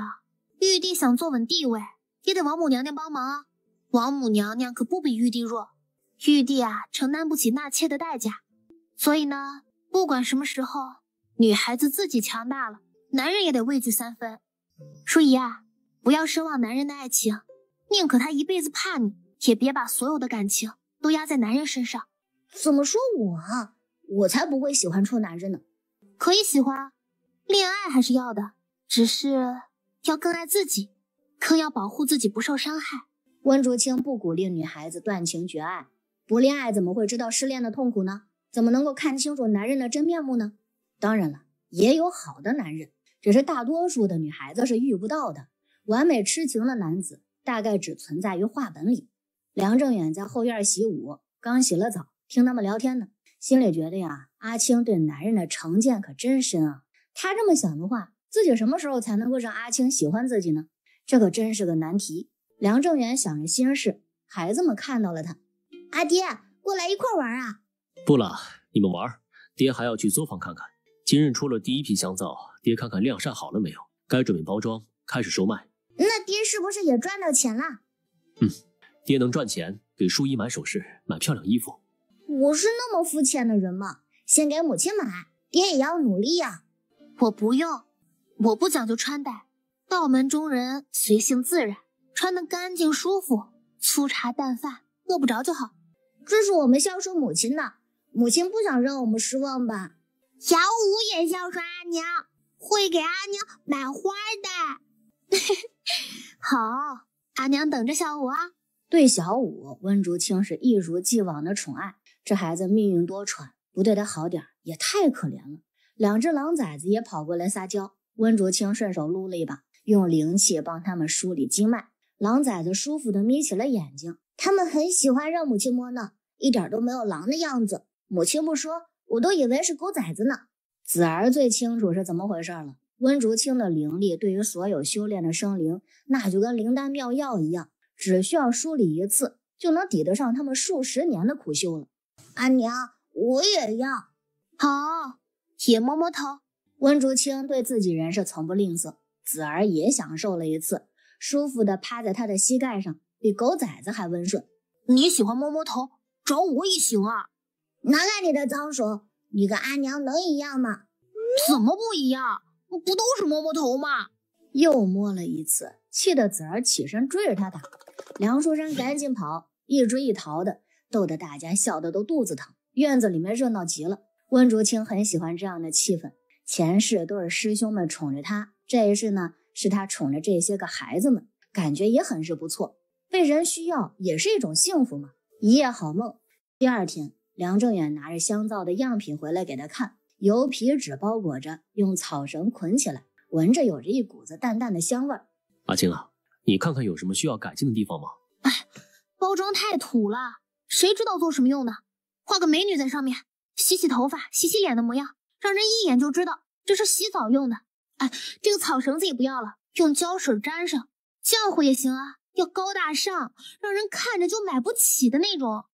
S3: 玉帝想坐稳地位，也得王母娘娘帮忙啊。王母娘娘可不比玉帝弱，玉帝啊承担不起纳妾的代价。所以呢，不管什么时候，女孩子自己强大了，男人也得畏惧3分。淑仪啊，不要奢望男人的爱情，宁可他一辈子怕你，也别把所有的感情都压在男人身上。
S5: 怎么说我啊？我才不会喜欢臭男人呢。
S3: 可以喜欢，恋爱还是要的，只是要更爱自己，更要保护自己不受伤害。
S1: 温竹清不鼓励女孩子断情绝爱，不恋爱怎么会知道失恋的痛苦呢？怎么能够看清楚男人的真面目呢？当然了，也有好的男人，只是大多数的女孩子是遇不到的。完美痴情的男子大概只存在于话本里。梁正远在后院洗舞，刚洗了澡，听他们聊天呢，心里觉得呀，阿青对男人的成见可真深啊。他这么想的话，自己什么时候才能够让阿青喜欢自己呢？这可真是个难题。梁正元想着心事，孩子们看到了他。
S5: 阿爹，过来一块玩啊！
S2: 不了，你们玩，爹还要去作坊看看。今日出了第一批香皂，爹看看晾晒好了没有，该准备包装，开始售卖。
S5: 那爹是不是也赚到钱了？
S2: 爹能赚钱，给淑姨买首饰，买漂亮衣服。
S5: 我是那么肤浅的人吗？先给母亲买，爹也要努力呀。
S3: 我不用，我不讲究穿戴，道门中人随性自然，穿得干净舒服，粗茶淡饭，饿不着就好。
S5: 这是我们孝顺母亲的，母亲不想让我们失望吧？小五也孝顺阿娘，会给阿娘买花的。
S3: 好，阿娘等着小五啊。
S1: 对小五，温竹清是一如既往的宠爱。这孩子命运多舛，不对他好点也太可怜了。两只狼崽子也跑过来撒娇，温竹清顺手撸了一把，用灵气帮他们梳理经脉。狼崽子舒服地眯起了眼睛，
S5: 他们很喜欢让母亲摸呢，一点都没有狼的样子。母亲不说，我都以为是狗崽子呢。
S1: 子儿最清楚是怎么回事了。温竹清的灵力对于所有修炼的生灵，那就跟灵丹妙药一样，只需要梳理一次，就能抵得上他们数十年的苦修了。
S5: 阿娘，我也要。
S3: 好，也摸摸头。
S1: 温竹清对自己人是从不吝啬，子儿也享受了一次，舒服地趴在他的膝盖上，比狗崽子还温顺。
S3: 你喜欢摸摸头，找我也行啊。
S5: 拿开你的脏手，你跟阿娘能一样吗？
S3: 怎么不一样？不都是摸摸头吗？
S1: 又摸了一次，气得子儿起身追着他打。梁书山赶紧跑，一追一逃的，逗得大家笑得都肚子疼。院子里面热闹极了。温竹清很喜欢这样的气氛，前世都是师兄们宠着他，这一世呢是他宠着这些个孩子们，感觉也很是不错。被人需要也是一种幸福嘛。一夜好梦。第二天，梁正远拿着香皂的样品回来给他看，油皮纸包裹着，用草绳捆起来，闻着有着一股子淡淡的香味。
S2: 阿青啊，你看看有什么需要改进的地方吗？
S3: 包装太土了，谁知道做什么用的？画个美女在上面，洗洗头发，洗洗脸的模样，让人一眼就知道这是洗澡用的。这个草绳子也不要了，用胶水粘上，浆糊也行啊，要高大上，让人看着就买不起的那种。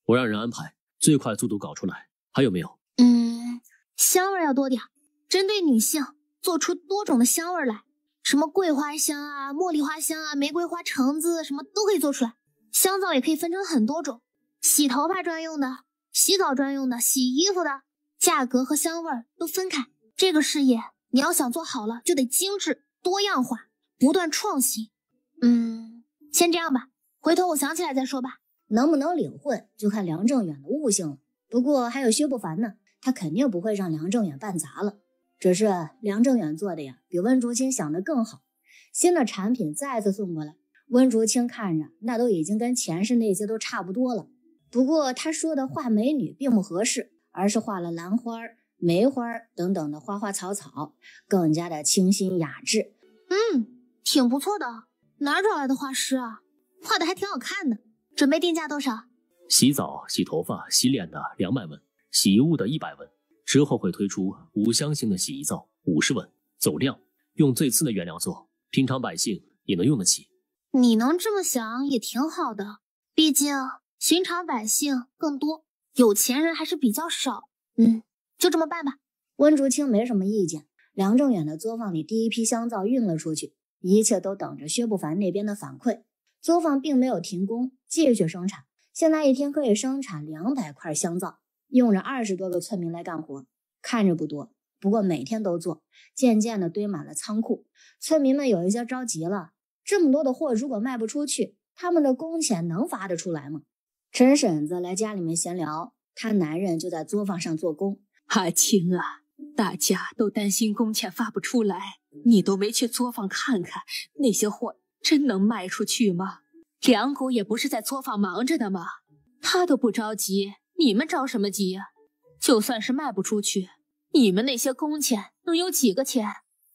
S2: 我让人安排，最快速度搞出来。还有没有？
S3: 香味要多点，针对女性做出多种的香味来，什么桂花香啊、茉莉花香啊、玫瑰花橙子什么都可以做出来。香皂也可以分成很多种，洗头发专用的、洗澡专用的、洗衣服的，价格和香味都分开。这个事业你要想做好了，就得精致、多样化，不断创新。先这样吧，回头我想起来再说吧。
S1: 能不能领会，就看梁正远的悟性了。不过还有薛不凡呢，他肯定不会让梁正远办砸了。只是梁正远做的呀，比温竹清想的更好。新的产品再次送过来，温竹清看着那都已经跟前世那些都差不多了。不过他说的画美女并不合适，而是画了兰花、梅花等等的花花草草，更加的清新雅致。
S3: 挺不错的，哪儿找来的画师啊？画的还挺好看的。准备定价多少？
S2: 洗澡、洗头发、洗脸的200文，洗衣物的100文。之后会推出无香型的洗衣皂50文，走量，用最次的原料做，平常百姓也能用得起。
S3: 你能这么想也挺好的，毕竟寻常百姓更多，有钱人还是比较少。就这么办吧。
S1: 温竹清没什么意见。梁正远的作坊里第一批香皂运了出去，一切都等着薛不凡那边的反馈。作坊并没有停工，继续生产。现在一天可以生产200块香皂，用着20多个村民来干活。看着不多，不过每天都做，渐渐的堆满了仓库。村民们有一些着急了，这么多的货如果卖不出去，他们的工钱能发得出来吗？陈婶子来家里面闲聊，她男人就在作坊上做工。
S6: 阿青啊，大家都担心工钱发不出来，你都没去作坊看看，那些货真能卖出去吗？梁姑也不是在作坊忙着的吗？他都不着急，你们着什么急呀？就算是卖不出去，你们那些工钱能有几个钱？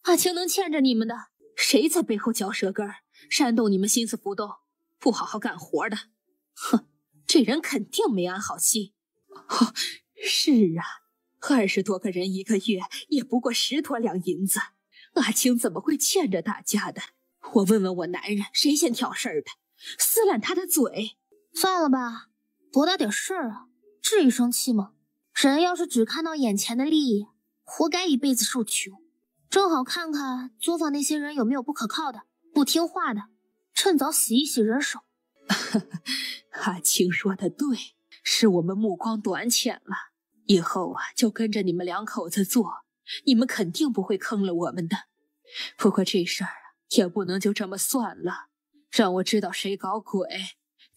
S6: 阿青能欠着你们的，谁在背后嚼舌根儿，煽动你们心思浮动，不好好干活的？哼，这人肯定没安好心。是啊， 20多个人一个月也不过10多两银子，阿青怎么会欠着大家的？我问问我男人，谁先挑事儿的？撕烂他的嘴！
S3: 算了吧，多大点事儿啊，至于生气吗？人要是只看到眼前的利益，活该一辈子受穷。正好看看作坊那些人有没有不可靠的、不听话的，趁早洗一洗人手。
S6: 阿青说的对，是我们目光短浅了。以后啊，就跟着你们2口子做，你们肯定不会坑了我们的。不过这事儿啊，也不能就这么算了，让我知道谁搞鬼，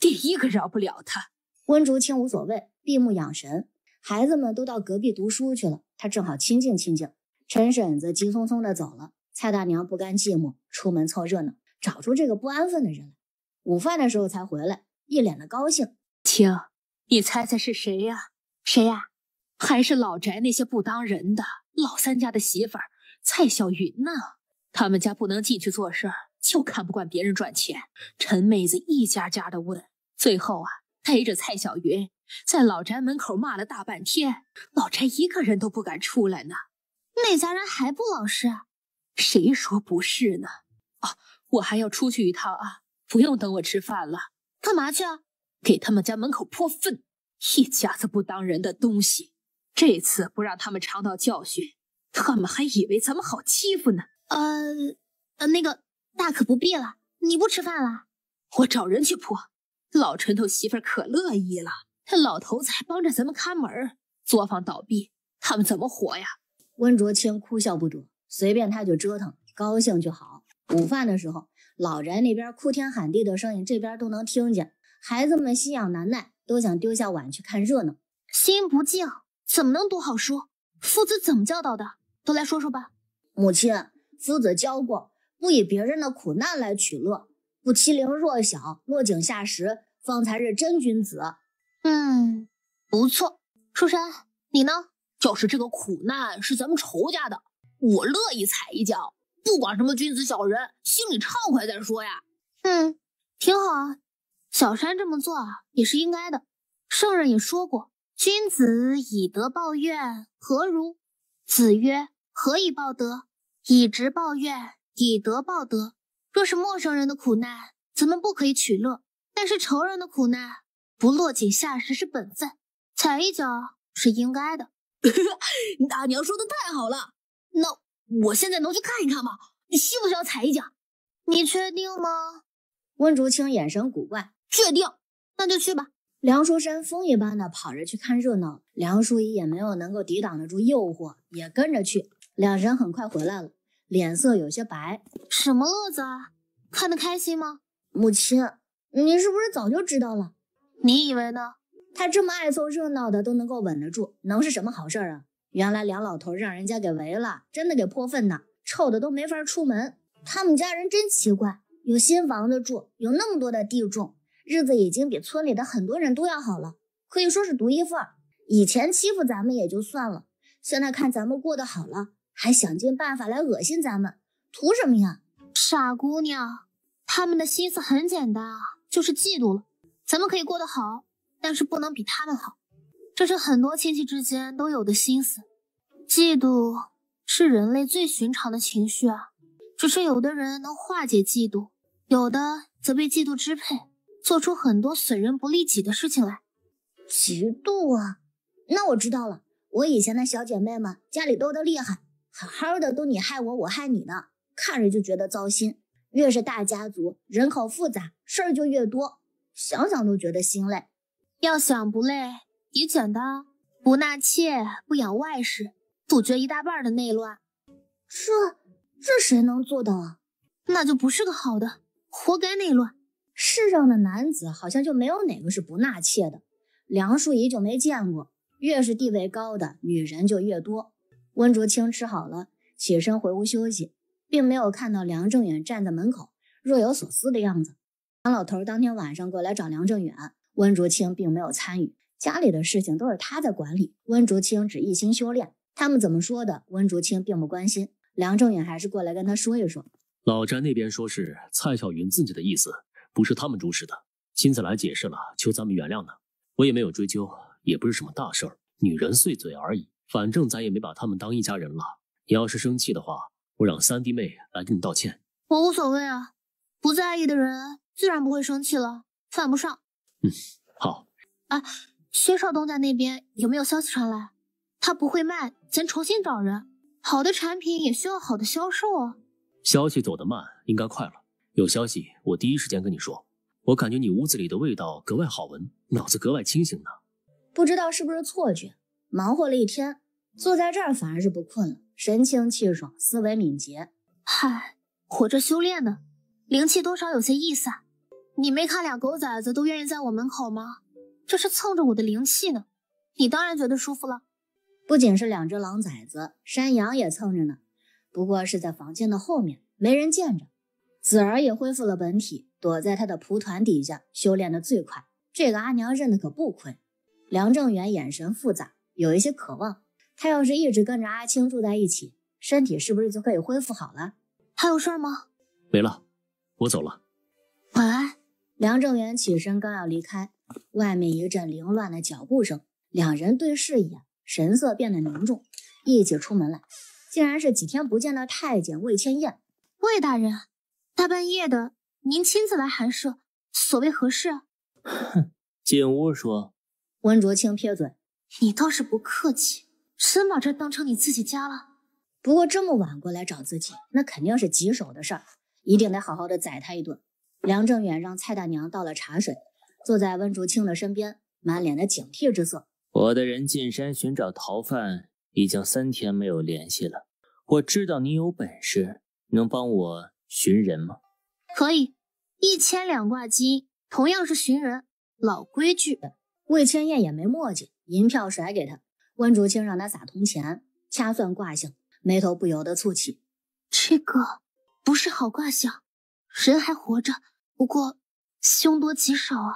S6: 第一个饶不了他。
S1: 温竹清无所谓，闭目养神。孩子们都到隔壁读书去了，他正好清静清静。陈婶子急匆匆地走了，蔡大娘不甘寂寞，出门凑热闹，找出这个不安分的人来。午饭的时候才回来，一脸的高兴。
S6: 青，你猜猜是谁呀？
S3: 谁呀？
S6: 还是老宅那些不当人的老三家的媳妇儿蔡小云呢。他们家不能进去做事儿，就看不惯别人赚钱。陈妹子一家家的问，最后啊，背着蔡小云在老宅门口骂了大半天，老宅一个人都不敢出来呢。
S3: 那家人还不老实？
S6: 谁说不是呢？啊，我还要出去一趟啊，不用等我吃饭了。
S3: 干嘛去啊？
S6: 给他们家门口泼粪，一家子不当人的东西。这次不让他们尝到教训，他们还以为咱们好欺负呢。
S3: 那个大可不必了，你不吃饭了？
S6: 我找人去泼。老陈头媳妇可乐意了，他老头子还帮着咱们看门，作坊倒闭，他们怎么活呀？
S1: 温卓清哭笑不得，随便他就折腾，高兴就好。午饭的时候，老宅那边哭天喊地的声音，这边都能听见。孩子们心痒难耐，都想丢下碗去看热闹。
S3: 心不静，怎么能读好书？夫子怎么教导的？都来说说吧。
S1: 母亲，夫子教过，不以别人的苦难来取乐，不欺凌弱小，落井下石，方才是真君子。
S3: 不错。书生，你呢？
S5: 要是这个苦难是咱们仇家的，我乐意踩一脚，不管什么君子小人，心里畅快再说呀。
S3: 挺好啊。小山这么做啊，也是应该的。圣人也说过，君子以德报怨，何如？子曰：何以报德？以直报怨，以德报德。若是陌生人的苦难，咱们不可以取乐；但是仇人的苦难，不落井下石是本分，踩一脚是应该的。
S5: 大娘说的太好了，那我现在能去看一看吗？你需不需要踩一脚？
S3: 你确定吗？
S1: 温竹清眼神古怪。
S5: 确定，
S3: 那就去吧。
S1: 梁书生风一般的跑着去看热闹，梁淑仪也没有能够抵挡得住诱惑，也跟着去。两人很快回来了，脸色有些白。
S3: 什么乐子啊？看得开心吗？
S1: 母亲，你是不是早就知道了？
S3: 你以为呢？
S1: 他这么爱凑热闹的都能够稳得住，能是什么好事啊？原来梁老头让人家给围了，真的给泼粪呢，臭的都没法出门。他们家人真奇怪，有新房子住，有那么多的地种，日子已经比村里的很多人都要好了，可以说是独一份儿。以前欺负咱们也就算了，现在看咱们过得好了，还想尽办法来恶心咱们，图什么呀？
S3: 傻姑娘，他们的心思很简单啊，就是嫉妒了。咱们可以过得好，但是不能比他们好，这是很多亲戚之间都有的心思。嫉妒是人类最寻常的情绪啊，只是有的人能化解嫉妒，有的则被嫉妒支配，做出很多损人不利己的事情来。
S1: 嫉妒啊？那我知道了，我以前的小姐妹们家里斗得厉害，好好的都你害我，我害你呢，看着就觉得糟心。越是大家族，人口复杂，事儿就越多，想想都觉得心累。
S3: 要想不累也简单，不纳妾，不养外室，杜绝一大半的内乱。
S1: 这谁能做到啊？
S3: 那就不是个好的，活该内乱。
S1: 世上的男子好像就没有哪个是不纳妾的，梁淑仪就没见过。越是地位高的女人就越多。温竹清吃好了，起身回屋休息，并没有看到梁正远站在门口若有所思的样子。梁老头当天晚上过来找梁正远，温竹清并没有参与，家里的事情都是他在管理，温竹清只一心修炼。他们怎么说的，温竹清并不关心。梁正远还是过来跟他说一说。
S2: 老詹那边说是蔡小云自己的意思，不是他们主使的，亲自来解释了，求咱们原谅呢。我也没有追究，也不是什么大事儿，女人碎嘴而已，反正咱也没把他们当一家人了。你要是生气的话，我让三弟妹来给你道歉。
S3: 我无所谓啊，不在意的人自然不会生气了，犯不上。
S2: 好。
S3: 啊，薛少东家那边有没有消息传来？他不会卖，咱重新找人。好的产品也需要好的销售啊。
S2: 消息走得慢，应该快了。有消息我第一时间跟你说。我感觉你屋子里的味道格外好闻，脑子格外清醒呢。
S1: 不知道是不是错觉，忙活了一天，坐在这儿反而是不困了，神清气爽，思维敏捷。
S3: 嗨，我这修炼呢，灵气多少有些意思啊。你没看俩狗崽子都愿意在我门口吗？这是蹭着我的灵气呢，你当然觉得舒服了。
S1: 不仅是两只狼崽子，山羊也蹭着呢，不过是在房间的后面，没人见着。子儿也恢复了本体，躲在他的蒲团底下，修炼的最快。这个阿娘认的可不亏。梁正元眼神复杂，有一些渴望。他要是一直跟着阿青住在一起，身体是不是就可以恢复好了？
S3: 还有事儿吗？
S2: 没了，我走了。
S3: 晚安。
S1: 梁正元起身刚要离开，外面一阵凌乱的脚步声，两人对视一眼，神色变得凝重，一起出门来。竟然是几天不见的太监魏千燕。
S3: 魏大人，大半夜的，您亲自来寒舍，所谓何事啊？
S4: 哼，进屋说。
S1: 温卓清撇嘴，
S3: 你倒是不客气，真把这当成你自己家了。
S1: 不过这么晚过来找自己，那肯定是棘手的事儿，一定得好好的宰他一顿。梁正远让蔡大娘倒了茶水，坐在温竹清的身边，满脸的警惕之色。
S4: 我的人进山寻找逃犯，已经3天没有联系了。我知道你有本事，能帮我寻人吗？
S3: 可以，1000两金，同样是寻人，老规矩。
S1: 魏千燕也没墨迹，银票甩给他。温竹清让他撒铜钱，掐算卦象，眉头不由得蹙起。
S3: 这个不是好卦象，人还活着，不过凶多吉少啊。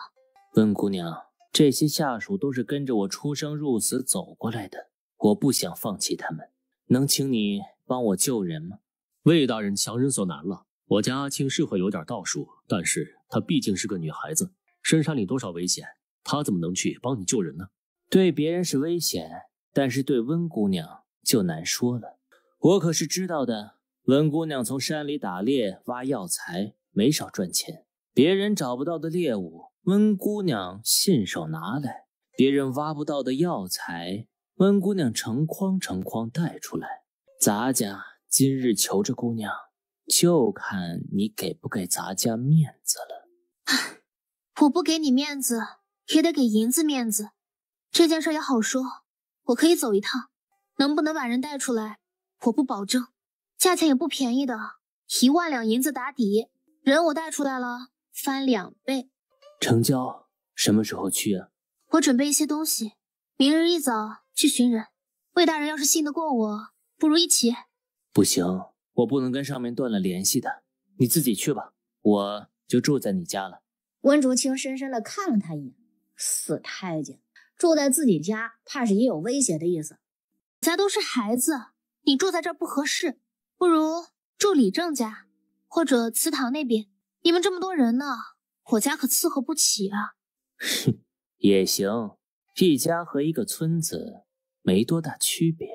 S4: 温姑娘，这些下属都是跟着我出生入死走过来的，我不想放弃他们。能请你帮我救人吗？
S2: 魏大人强人所难了。我家阿青是会有点道术，但是她毕竟是个女孩子，深山里多少危险，她怎么能去帮你救人呢？
S4: 对别人是危险，但是对温姑娘就难说了。我可是知道的，温姑娘从山里打猎挖药材，没少赚钱。别人找不到的猎物，温姑娘信手拿来；别人挖不到的药材，温姑娘成筐成筐带出来。咱家今日求着姑娘，就看你给不给咱家面子了。
S3: 我不给你面子，也得给银子面子。这件事也好说，我可以走一趟，能不能把人带出来，我不保证，价钱也不便宜的，1万两银子打底，人我带出来了，翻2倍。
S4: 成交，什么时候去啊？
S3: 我准备一些东西，明日一早去寻人。魏大人要是信得过我，不如一起。
S4: 不行，我不能跟上面断了联系的，你自己去吧，我就住在你家了。
S1: 温竹清深深地看了他一眼，死太监，住在自己家，怕是也有威胁的意思。
S3: 家都是孩子，你住在这儿不合适，不如住李正家，或者祠堂那边。你们这么多人呢，我家可伺候不起啊。
S4: 哼，也行，一家和一个村子没多大区别。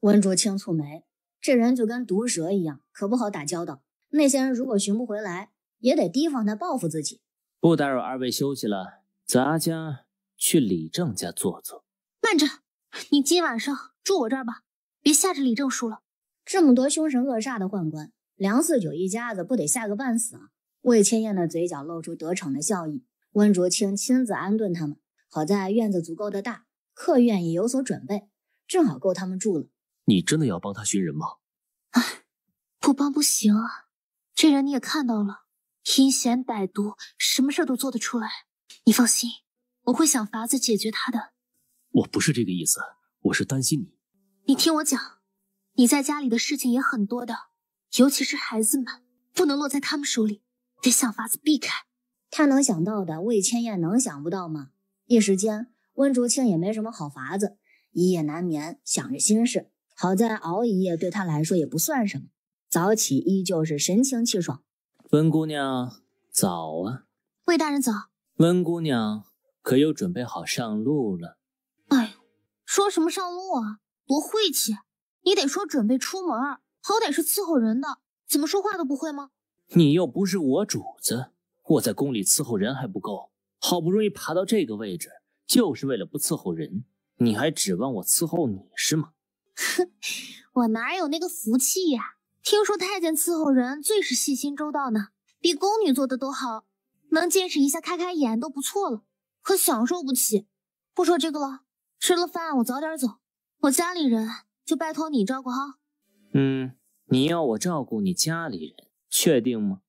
S1: 温竹清蹙眉，这人就跟毒蛇一样，可不好打交道。那些人如果寻不回来，也得提防他报复自己。
S4: 不打扰二位休息了，咱家去李正家坐坐。
S3: 慢着，你今晚上住我这儿吧，别吓着李正叔了。
S1: 这么多凶神恶煞的宦官，梁四九一家子不得吓个半死啊！魏千燕的嘴角露出得逞的笑意。温竹清亲自安顿他们，好在院子足够的大，客院也有所准备，正好够他们住了。
S2: 你真的要帮他寻人吗？
S3: 唉，不帮不行啊！这人你也看到了，阴险歹毒，什么事都做得出来。你放心，我会想法子解决他的。
S2: 我不是这个意思，我是担心你。
S3: 你听我讲，你在家里的事情也很多的，尤其是孩子们，不能落在他们手里，得想法子避开。
S1: 他能想到的，魏千燕能想不到吗？一时间，温竹清也没什么好法子，一夜难眠，想着心事。好在熬一夜对他来说也不算什么，早起依旧是神清气爽。
S4: 温姑娘早啊。
S3: 魏大人早。
S4: 温姑娘可有准备好上路了？
S3: 哎呦，说什么上路啊？多晦气！你得说准备出门，好歹是伺候人的，怎么说话都不会吗？
S4: 你又不是我主子，我在宫里伺候人还不够，好不容易爬到这个位置，就是为了不伺候人，你还指望我伺候你是吗？
S3: 哼，我哪有那个福气呀？听说太监伺候人最是细心周到呢，比宫女做的都好，能见识一下开开眼都不错了，可享受不起。不说这个了，吃了饭我早点走，我家里人就拜托你照顾好。
S4: 你要我照顾你家里人，确定吗？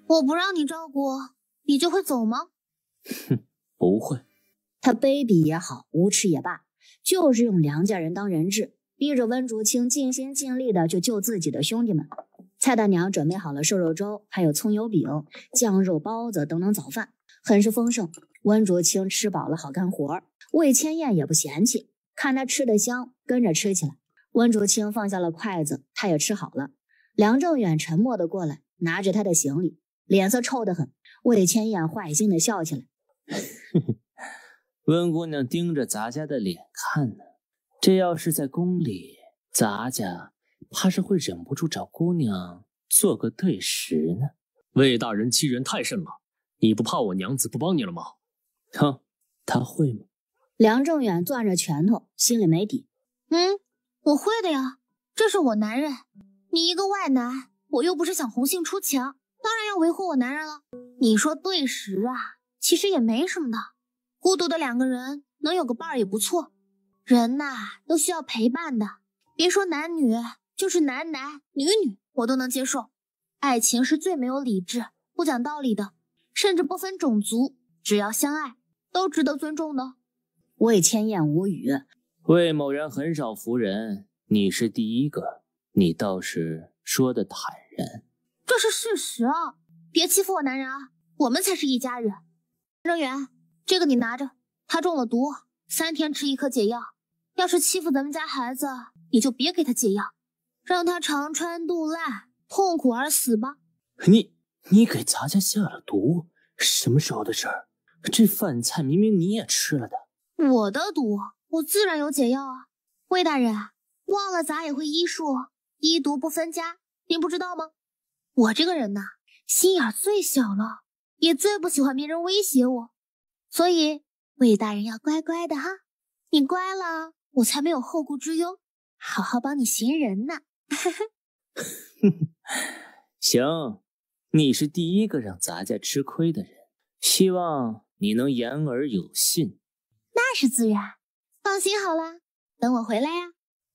S3: 我不让你照顾，你就会走吗？
S4: 哼，不会。
S1: 他卑鄙也好，无耻也罢，就是用梁家人当人质，逼着温竹清尽心尽力的去救自己的兄弟们。蔡大娘准备好了瘦肉粥，还有葱油饼、酱肉包子等等早饭，很是丰盛。温竹清吃饱了好干活，魏千燕也不嫌弃，看他吃得香，跟着吃起来。温竹清放下了筷子，他也吃好了。梁正远沉默的过来，拿着他的行李，脸色臭得很。魏千燕坏心的笑起来。
S4: 温姑娘盯着咱家的脸看呢，这要是在宫里，咱家怕是会忍不住找姑娘做个对食呢。
S2: 魏大人欺人太甚了，你不怕我娘子不帮你了吗？
S4: 哼，他会吗？
S1: 梁正远攥着拳头，心里没底。
S3: 我会的呀，这是我男人，你一个外男，我又不是想红杏出墙，当然要维护我男人了。你说对食啊，其实也没什么的，孤独的两个人能有个伴儿也不错。人呐，都需要陪伴的，别说男女，就是男男女女我都能接受。爱情是最没有理智、不讲道理的，甚至不分种族，只要相爱，都值得尊重的。
S1: 魏千燕无语。
S4: 魏某人很少服人，你是第一个，你倒是说的坦然。
S3: 这是事实啊，别欺负我男人啊，我们才是一家人。郑源，这个你拿着，他中了毒，3天吃1颗解药。要是欺负咱们家孩子，你就别给他解药，让他肠穿肚烂，痛苦而死吧。
S4: 你给咱家下了毒？什么时候的事儿？这饭菜明明你也吃了的。
S3: 我的毒，我自然有解药啊。魏大人，忘了咱也会医术，医毒不分家，您不知道吗？我这个人呐，心眼最小了，也最不喜欢别人威胁我，所以魏大人要乖乖的哈。你乖了，我才没有后顾之忧，好好帮你寻人呢。
S4: 行，你是第一个让咱家吃亏的人，希望你能言而有信。
S3: 那是自然，放心好了，等我回来呀。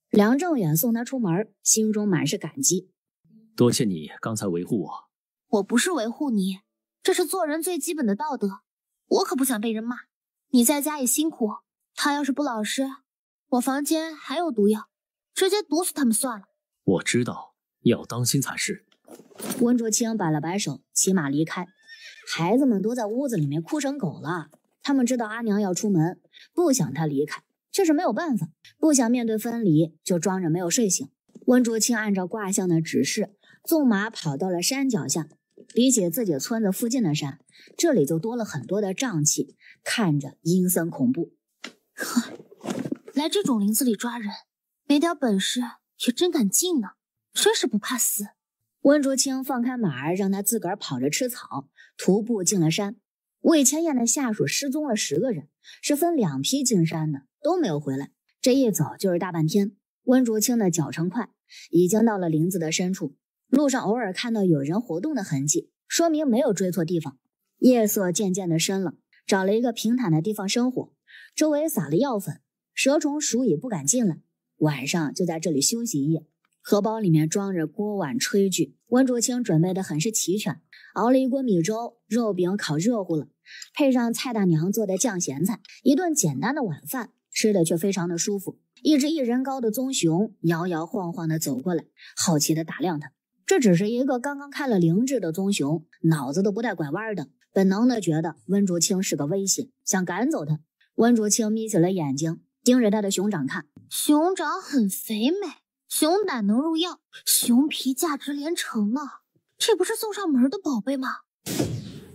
S1: 梁正远送他出门，心中满是感激。
S2: 多谢你刚才维护我。
S3: 我不是维护你，这是做人最基本的道德，我可不想被人骂。你在家也辛苦，他要是不老实，我房间还有毒药，直接毒死他们算了。
S2: 我知道，要当心才是。
S1: 温竹清摆了摆手，骑马离开。孩子们都在屋子里面哭成狗了。他们知道阿娘要出门，不想她离开，却是没有办法，不想面对分离，就装着没有睡醒。温竹清按照卦象的指示，纵马跑到了山脚下。比起自己村子附近的山，这里就多了很多的瘴气，看着阴森恐怖。
S3: 来这种林子里抓人，没点本事也真敢进呢，真是不怕死。
S1: 温竹清放开马儿，让他自个儿跑着吃草，徒步进了山。魏千燕的下属失踪了10个人，是分2批进山的，都没有回来。这一走就是大半天。温竹清的脚程快，已经到了林子的深处。路上偶尔看到有人活动的痕迹，说明没有追错地方。夜色渐渐的深了，找了一个平坦的地方生火，周围撒了药粉，蛇虫鼠蚁不敢进来。晚上就在这里休息一夜。荷包里面装着锅碗炊具，温竹清准备的很是齐全，熬了一锅米粥，肉饼烤热乎了，配上蔡大娘做的酱咸菜，一顿简单的晚饭，吃的却非常的舒服。一只1人高的棕熊摇摇晃晃的走过来，好奇的打量他。这只是一个刚刚开了灵智的棕熊，脑子都不带拐弯的，本能的觉得温竹清是个威胁，想赶走他。温竹清眯起了眼睛，盯着他的熊掌看。
S3: 熊掌很肥美，熊胆能入药，熊皮价值连城呢，这不是送上门的宝贝吗？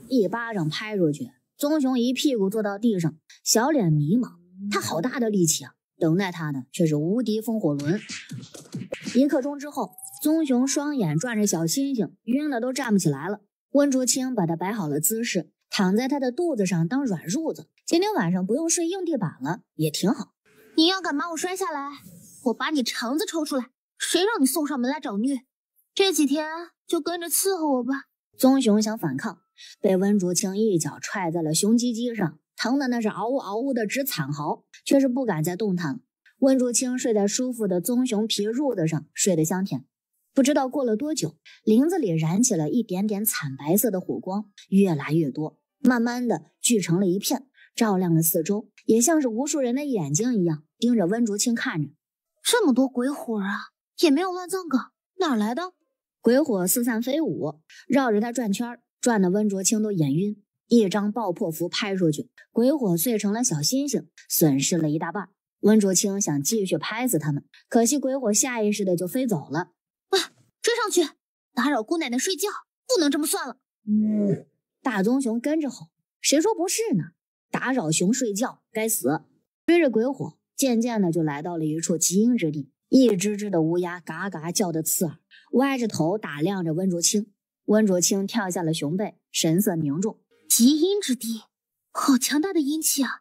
S1: 一巴掌拍出去，棕熊一屁股坐到地上，小脸迷茫。他好大的力气啊，等待他的却是无敌风火轮。1刻钟之后，棕熊双眼转着小星星，晕的都站不起来了。温竹清把他摆好了姿势，躺在他的肚子上当软褥子。今天晚上不用睡硬地板了，也挺好。
S3: 你要敢把我摔下来，我把你肠子抽出来，谁让你送上门来找虐？这几天就跟着伺候我吧。
S1: 棕熊想反抗，被温竹清一脚踹在了熊鸡鸡上，疼的那是嗷呜嗷呜的直惨嚎，却是不敢再动弹了。温竹清睡在舒服的棕熊皮褥子上，睡得香甜。不知道过了多久，林子里燃起了一点点惨白色的火光，越来越多，慢慢的聚成了一片，照亮了四周，也像是无数人的眼睛一样盯着温竹清看着。
S3: 这么多鬼火啊，也没有乱葬岗，哪来的？
S1: 鬼火四散飞舞，绕着他转圈，转得温竹清都眼晕。一张爆破符拍出去，鬼火碎成了小星星，损失了一大半。温竹清想继续拍死他们，可惜鬼火下意识的就飞走了。
S3: 追上去！打扰姑奶奶睡觉，不能这么算了。
S1: 大棕熊跟着吼，谁说不是呢？打扰熊睡觉，该死！追着鬼火，渐渐的就来到了一处极阴之地，一只只的乌鸦嘎嘎叫得刺耳，歪着头打量着温竹清。温竹清跳下了熊背，神色凝重。
S3: 极阴之地，好强大的阴气啊！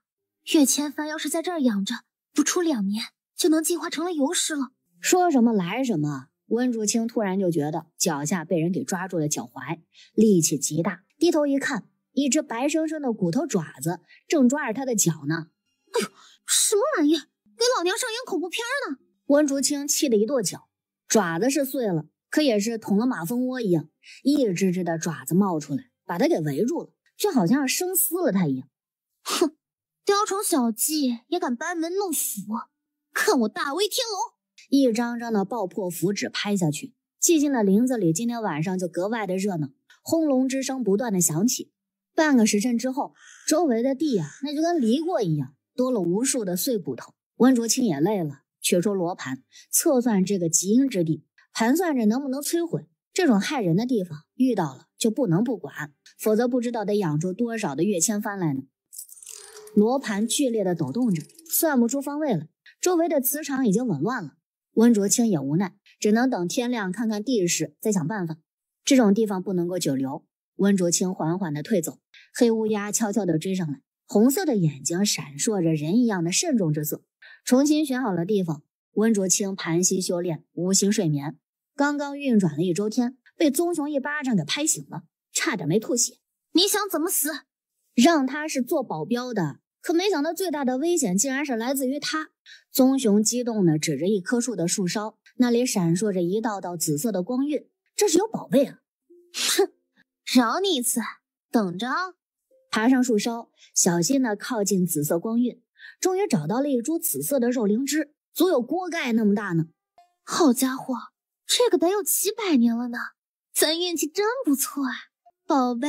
S3: 岳千帆要是在这儿养着，不出2年就能进化成了游尸了。
S1: 说什么来什么，温竹清突然就觉得脚下被人给抓住了脚踝，力气极大，低头一看，一只白生生的骨头爪子正抓着他的脚呢。
S3: 哎呦，什么玩意？给老娘上演恐怖片呢！
S1: 温竹清气得一跺脚，爪子是碎了，可也是捅了马蜂窝一样，一只只的爪子冒出来，把他给围住了，就好像是生撕了他一样。
S3: 哼，雕虫小技也敢班门弄斧，看我大威天龙！
S1: 一张张的爆破符纸拍下去，寂静的林子里今天晚上就格外的热闹，轰隆之声不断的响起。半个时辰之后，周围的地那就跟犁过一样，多了无数的碎骨头。温竹清也累了，取出罗盘，测算这个极阴之地，盘算着能不能摧毁。这种害人的地方遇到了就不能不管，否则不知道得养出多少的岳千帆来呢。罗盘剧烈的抖动着，算不出方位了，周围的磁场已经紊乱了。温竹清也无奈，只能等天亮看看地势，再想办法。这种地方不能够久留。温竹清缓缓地退走，黑乌鸦悄悄地追上来，红色的眼睛闪烁着人一样的慎重之色。重新选好了地方，温竹清盘膝修炼，无心睡眠。刚刚运转了1周天，被棕熊一巴掌给拍醒了，差点没吐血。
S3: 你想怎么死？
S1: 让他是做保镖的，可没想到最大的危险竟然是来自于他。棕熊激动地指着一棵树的树梢，那里闪烁着一道道紫色的光晕，这是有宝贝啊！
S3: 哼，饶你一次，等着啊！
S1: 爬上树梢，小心地靠近紫色光晕，终于找到了一株紫色的肉灵芝，足有锅盖那么大呢。
S3: 好家伙，这个得有700年了呢，咱运气真不错啊！宝贝，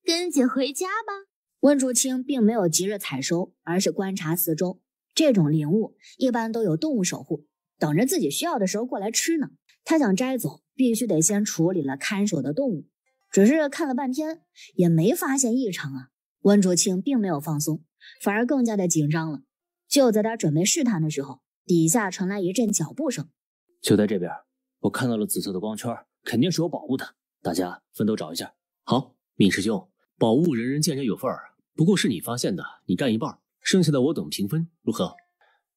S3: 跟姐回家吧。
S1: 温竹清并没有急着采收，而是观察四周。这种灵物一般都有动物守护，等着自己需要的时候过来吃呢。他想摘走，必须得先处理了看守的动物。只是看了半天，也没发现异常啊。温竹清并没有放松，反而更加的紧张了。就在他准备试探的时候，底下传来一阵脚步声。
S4: 就在这边，我看到了紫色的光圈，肯定是有宝物的，大家分头找一下。
S2: 好，闵师兄，宝物人人见者有份儿，不过是你发现的，你占一半，剩下的我等平分，如何？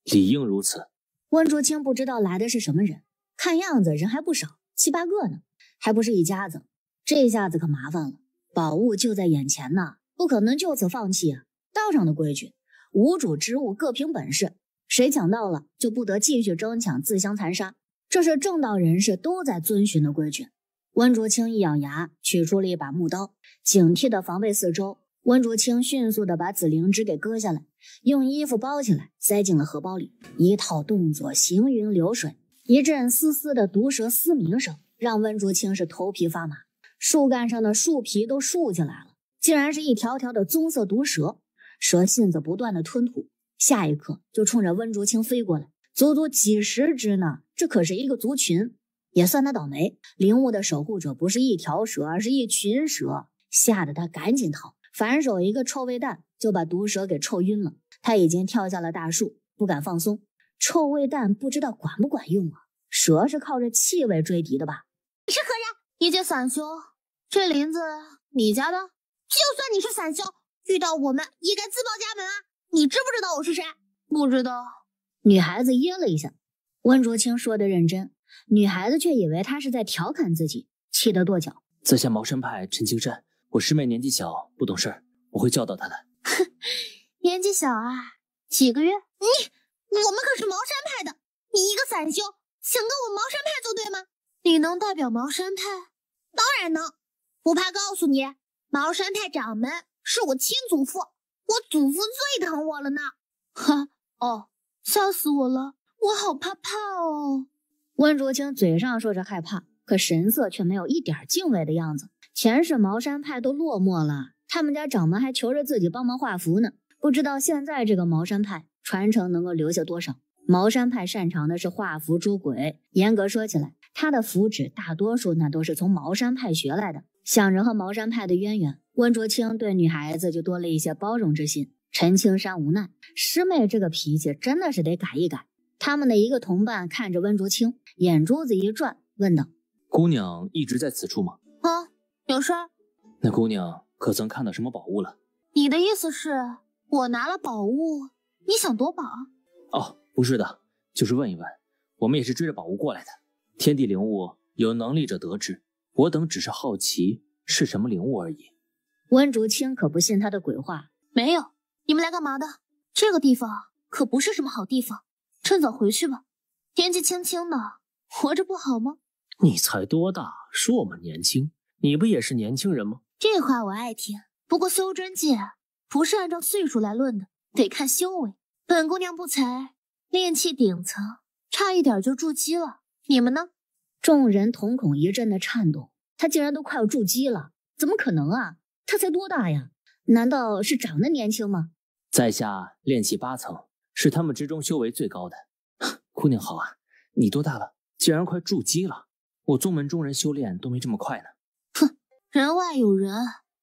S4: 理应如此。
S1: 温竹清不知道来的是什么人，看样子人还不少，7、8个呢，还不是一家子。这下子可麻烦了，宝物就在眼前呢，不可能就此放弃啊。道上的规矩，无主之物各凭本事，谁抢到了就不得继续争抢，自相残杀，这是正道人士都在遵循的规矩。温竹清一咬牙，取出了一把木刀，警惕地防备四周。温竹清迅速地把紫灵芝给割下来，用衣服包起来，塞进了荷包里。一套动作行云流水，一阵丝丝的毒蛇嘶鸣声，让温竹清是头皮发麻。树干上的树皮都竖起来了，竟然是一条条的棕色毒蛇，蛇信子不断的吞吐，下一刻就冲着温竹清飞过来，足足几十只呢，这可是一个族群。也算他倒霉，灵物的守护者不是一条蛇，而是一群蛇，吓得他赶紧逃，反手一个臭味弹就把毒蛇给臭晕了。他已经跳下了大树，不敢放松，臭味弹不知道管不管用啊？蛇是靠着气味追敌的吧？
S3: 你是何人？一介散修，这林子你家的？就算你是散修，遇到我们也该自报家门啊！你知不知道我是谁？不知道。
S1: 女孩子噎了一下，温竹清说的认真，女孩子却以为他是在调侃自己，气得跺脚。
S4: 在下茅山派陈青山，我师妹年纪小，不懂事，我会教导她的。
S3: 哼，年纪小啊，几个月？我们可是茅山派的，你一个散修，想跟我茅山派作对吗？你能代表茅山派？当然能，不怕告诉你，茅山派掌门是我亲祖父，我祖父最疼我了呢。哈，哦，吓死我了，我好怕哦。
S1: 温竹清嘴上说着害怕，可神色却没有一点敬畏的样子。前世茅山派都落寞了，他们家掌门还求着自己帮忙画符呢，不知道现在这个茅山派传承能够留下多少。茅山派擅长的是画符捉鬼，严格说起来，他的符纸大多数那都是从茅山派学来的。想着和茅山派的渊源，温竹清对女孩子就多了一些包容之心。陈青山无奈，师妹这个脾气真的是得改一改。他们的一个同伴看着温竹清，眼珠子一转，问道：
S4: 姑娘一直在此处吗？
S3: 啊，有事儿？
S4: 那姑娘可曾看到什么宝物了？
S3: 你的意思是我拿了宝物，你想夺宝？
S4: 哦，不是的，就是问一问，我们也是追着宝物过来的。天地灵物，有能力者得之，我等只是好奇是什么灵物而已。
S1: 温竹清可不信他的鬼话。
S3: 没有，你们来干嘛的？这个地方可不是什么好地方，趁早回去吧。年纪轻轻的，活着不好吗？
S2: 你才多大，说我们年轻？你不也是年轻人吗？
S3: 这话我爱听。不过修真界不是按照岁数来论的，得看修为。本姑娘不才，炼气顶层，差一点就筑基了。你们呢？
S1: 众人瞳孔一阵的颤动，他竟然都快要筑基了，怎么可能啊？他才多大呀？难道是长得年轻吗？
S4: 在下炼气8层，是他们之中修为最高的。姑娘好啊，你多大了？竟然快筑基了！我宗门中人修炼都没这么快呢。
S3: 哼，人外有人，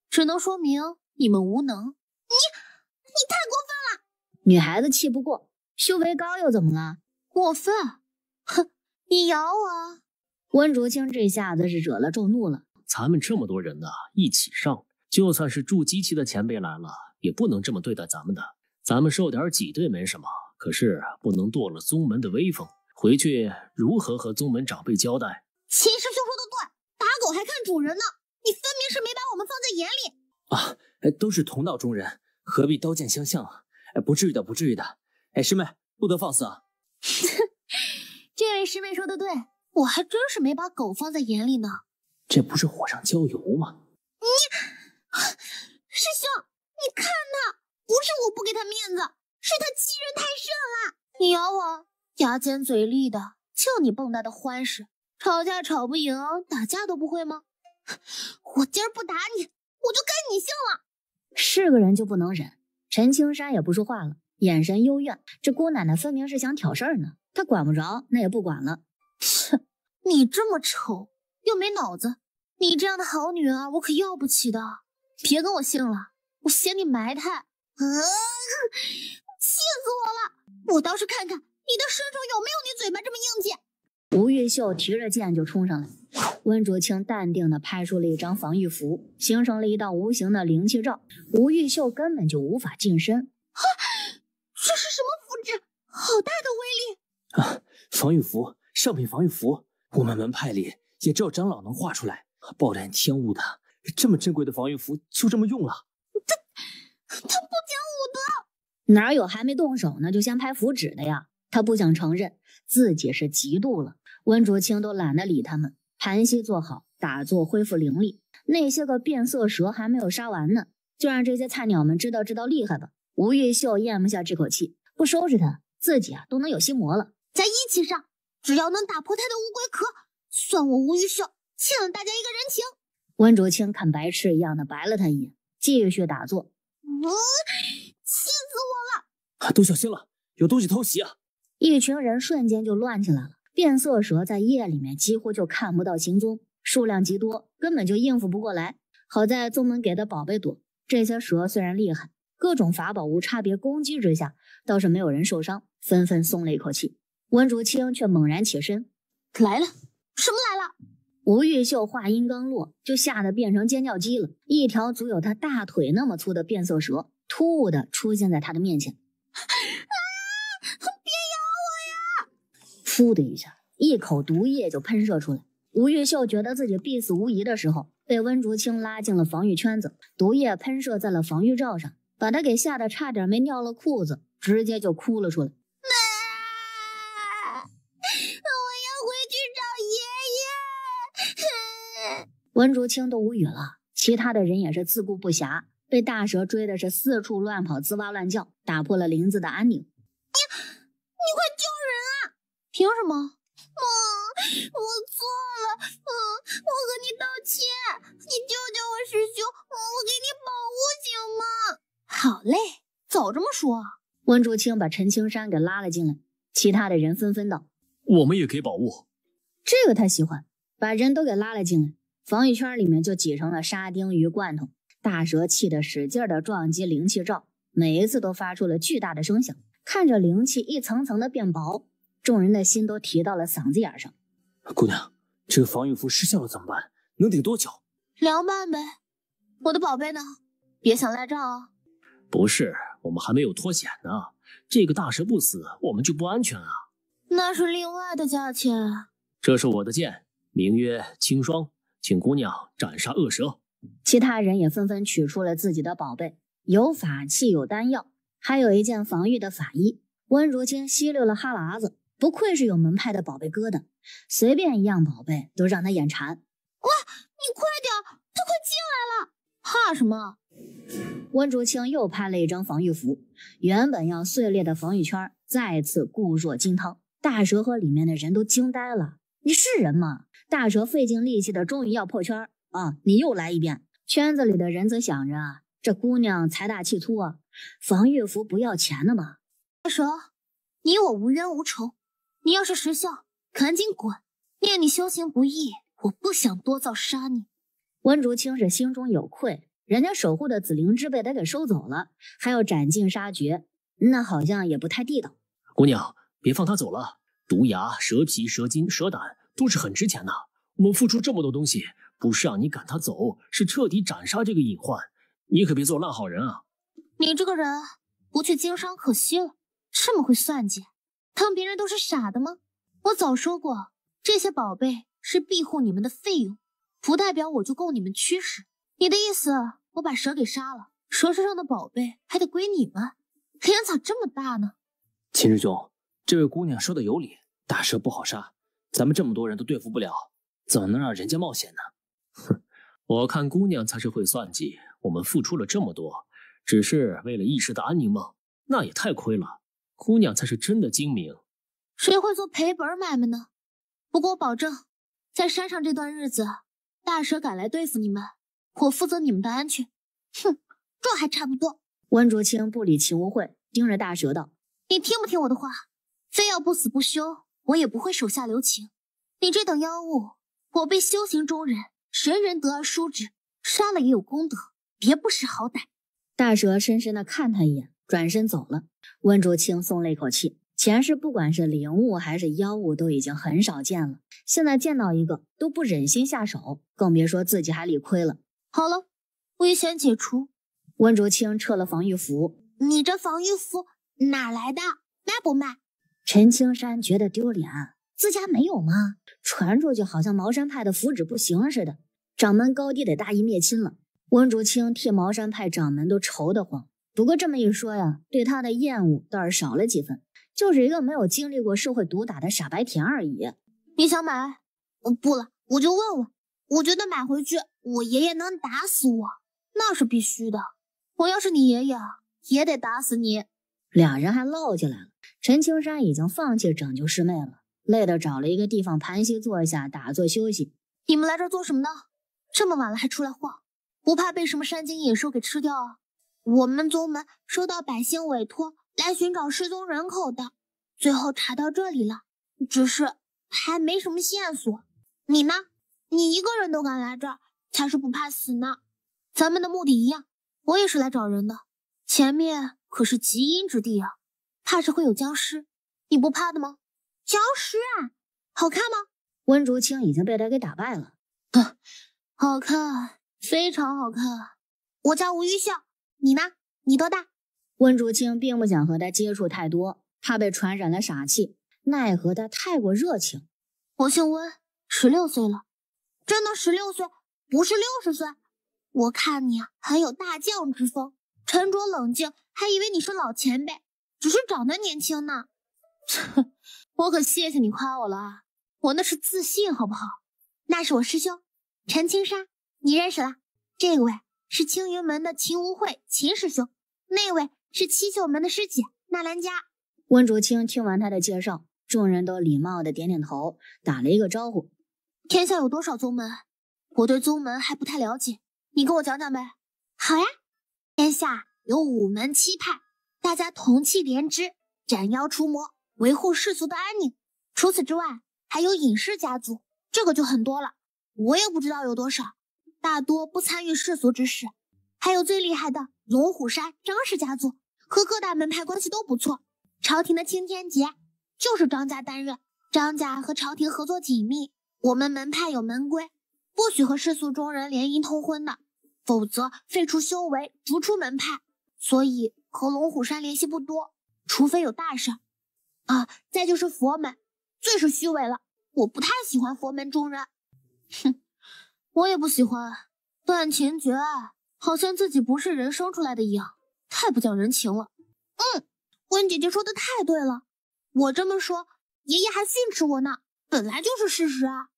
S3: 只能说明你们无能。你太过分了！
S1: 女孩子气不过，修为高又怎么了？
S3: 过分？哼，你咬我！
S1: 温竹清这下子是惹了众怒了。
S2: 咱们这么多人呢，一起上，就算是筑基期的前辈来了，也不能这么对待咱们的。咱们受点挤兑没什么，可是不能堕了宗门的威风，回去如何和宗门长辈交代？
S3: 秦师兄说的对，打狗还看主人呢，你分明是没把我们放在眼里
S4: 啊！都是同道中人，何必刀剑相向啊？不至于的，不至于的。师妹，不得放肆啊！
S3: 这位师妹说的对，我还真是没把狗放在眼里呢。
S4: 这不是火上浇油吗？
S3: 师兄，你看他，不是我不给他面子，是他欺人太甚了。你咬我，牙尖嘴利的，就你蹦跶的欢实，吵架吵不赢，打架都不会吗？我今儿不打你，我就跟你姓了。
S1: 是个人就不能忍。陈青山也不说话了，眼神幽怨。这姑奶奶分明是想挑事儿呢，她管不着，那也不管了。
S3: 切，你这么丑又没脑子，你这样的好女儿我可要不起的。别跟我姓了，我嫌你埋汰。气死我了！我倒是看看你的身上有没有你嘴巴这么硬气。
S1: 吴玉秀提着剑就冲上来，温竹清淡定地拍出了一张防御符，形成了一道无形的灵气罩，吴玉秀根本就无法近身。
S3: 这是什么符纸？好大的威力
S4: 啊！防御符，上品防御符，我们门派里也只有长老能画出来，暴殄天物的，这么珍贵的防御符就这么用了。
S3: 他不讲武德，
S1: 哪有还没动手呢就先拍符纸的呀？他不想承认自己是嫉妒了。温竹清都懒得理他们，盘膝坐好，打坐恢复灵力。那些个变色蛇还没有杀完呢，就让这些菜鸟们知道厉害吧。吴玉秀咽不下这口气，不收拾他，自己都能有心魔了。
S3: 在义气上，只要能打破他的乌龟壳，算我吴玉秀欠了大家一个人情。
S1: 温竹清看白痴一样的白了他一眼，继续打坐。
S3: 气死我
S4: 了！都小心了，有东西偷袭啊！
S1: 一群人瞬间就乱起来了。变色蛇在夜里面几乎就看不到行踪，数量极多，根本就应付不过来。好在宗门给的宝贝多，这些蛇虽然厉害，各种法宝无差别攻击之下，倒是没有人受伤，纷纷松了一口气。温竹清却猛然起身，
S3: 来了，什么来了？
S1: 吴玉秀话音刚落，就吓得变成尖叫鸡了。一条足有他大腿那么粗的变色蛇突兀地出现在他的面前。
S5: 别咬我呀！
S1: 噗的一下，一口毒液就喷射出来。吴玉秀觉得自己必死无疑的时候，被温竹清拉进了防御圈子，毒液喷射在了防御罩上，把他给吓得差点没尿了裤子，直接就哭了出来。
S5: 我要回去找爷爷。
S1: 温竹清都无语了，其他的人也是自顾不暇，被大蛇追的是四处乱跑，吱哇乱叫，打破了林子的安宁。
S5: 你快救人啊！
S3: 凭什么？
S5: 我错了，我和你道歉，你救救我师兄，我给你保护行吗？
S3: 好嘞，早这么说。
S1: 温竹清把陈青山给拉了进来，其他的人纷纷道：
S2: 我们也给保护。
S1: 这个他喜欢，把人都给拉了进来。防御圈里面就挤成了沙丁鱼罐头，大蛇气得使劲地撞击灵气罩，每一次都发出了巨大的声响。看着灵气一层层的变薄，众人的心都提到了嗓子眼上。
S7: 姑娘，这个防御符失效了怎么办？能顶多久
S3: ？2半呗。我的宝贝呢？别想赖账啊！
S2: 不是，我们还没有脱险呢。这个大蛇不死，我们就不安全啊。
S3: 那是另外的价钱。
S2: 这是我的剑，名曰青霜，请姑娘斩杀恶蛇。
S1: 其他人也纷纷取出了自己的宝贝，有法器，有丹药，还有一件防御的法衣。温竹清吸溜了哈喇子，不愧是有门派的宝贝疙瘩，随便一样宝贝都让他眼馋。
S5: 哇，你快点，他快进来了！
S3: 怕什么？
S1: 温竹清又拍了一张防御符，原本要碎裂的防御圈再次固若金汤。大蛇和里面的人都惊呆了，你是人吗？大蛇费尽力气的终于要破圈啊！你又来一遍。圈子里的人则想着啊，这姑娘财大气粗啊，防御符不要钱的吗？
S3: 大蛇，你我无冤无仇，你要是识相，赶紧滚！念你修行不易，我不想多造杀你。
S1: 温竹清是心中有愧，人家守护的紫灵芝被他给收走了，还要斩尽杀绝，那好像也不太地道。
S2: 姑娘，别放他走了，毒牙、蛇皮、蛇筋、蛇胆都是很值钱的。我们付出这么多东西，不是让你赶他走，是彻底斩杀这个隐患。你可别做烂好人啊！
S3: 你这个人不去经商可惜了，这么会算计，当别人都是傻的吗？我早说过，这些宝贝是庇护你们的费用，不代表我就供你们驱使。你的意思，我把蛇给杀了，蛇身上的宝贝还得归你们，脸咋这么大呢？
S7: 秦师兄，这位姑娘说的有理，大蛇不好杀，咱们这么多人都对付不了，怎么能让人家冒险呢？
S2: 哼，我看姑娘才是会算计。我们付出了这么多，只是为了一时的安宁吗？那也太亏了。姑娘才是真的精明。
S3: 谁会做赔本买卖呢？不过我保证，在山上这段日子，大蛇赶来对付你们，我负责你们的安全。哼，这还差不多。
S1: 温竹清不理齐无会，盯着大蛇道：
S3: 你听不听我的话？非要不死不休，我也不会手下留情。你这等妖物，我辈修行中人，人人得而疏之，杀了也有功德，别不识好歹。
S1: 大蛇深深地看他一眼，转身走了。温竹清松了一口气，前世不管是灵物还是妖物都已经很少见了，现在见到一个都不忍心下手，更别说自己还理亏了。
S3: 好了，危险解除。
S1: 温竹清撤了防御符。
S5: 你这防御符哪来的？卖不卖？
S1: 陈青山觉得丢脸，自家没有吗？传出去好像茅山派的符纸不行似的，掌门高低得大义灭亲了。温竹清替茅山派掌门都愁得慌，不过这么一说呀，对他的厌恶倒是少了几分，就是一个没有经历过社会毒打的傻白甜而已。
S3: 你想买？
S5: 不了，我就问问。我觉得买回去，我爷爷能打死我。
S3: 那是必须的。我要是你爷爷，也得打死你。
S1: 俩人还唠起来了。陈青山已经放弃拯救师妹了，累得找了一个地方盘膝坐下，打坐休息。
S3: 你们来这儿做什么呢？这么晚了还出来晃，不怕被什么山精野兽给吃掉啊？
S5: 我们宗门收到百姓委托来寻找失踪人口的，最后查到这里了，只是还没什么线索。你呢？你一个人都敢来这儿，才是不怕死呢。
S3: 咱们的目的一样，我也是来找人的。前面可是极阴之地啊，怕是会有僵尸，你不怕的吗？僵尸啊，好看吗？
S1: 温竹清已经被他给打败了。
S3: 好看，非常好看。我叫吴玉秀，你呢？你多大？
S1: 温竹清并不想和他接触太多，怕被传染了傻气，奈何他太过热情。
S3: 我姓温，16岁了。真的16岁，不是60岁。我看你啊，很有大将之风，沉着冷静，还以为你是老前辈，只是长得年轻呢。我可谢谢你夸我了啊，我那是自信，好不好？那是我师兄陈青山，你认识了？这位是青云门的秦无悔秦师兄，那位是七秀门的师姐纳兰佳。
S1: 温竹清听完他的介绍，众人都礼貌的点点头，打了一个招呼。
S3: 天下有多少宗门？我对宗门还不太了解，你跟我讲讲呗。好呀，天下有5门7派，大家同气连枝，斩妖除魔，维护世俗的安宁。除此之外，还有隐士家族，这个就很多了，我也不知道有多少，大多不参与世俗之事。还有最厉害的龙虎山张氏家族，和各大门派关系都不错。朝廷的青天节就是张家担任，张家和朝廷合作紧密。我们门派有门规，不许和世俗中人联姻通婚的，否则废除修为，逐出门派。所以和龙虎山联系不多，除非有大事啊。再就是佛门，最是虚伪了，我不太喜欢佛门中人。哼，我也不喜欢，断情绝爱，好像自己不是人生出来的一样，太不讲人情了。温姐姐说的太对了，我这么说，爷爷还训斥我呢，本来就是事实啊。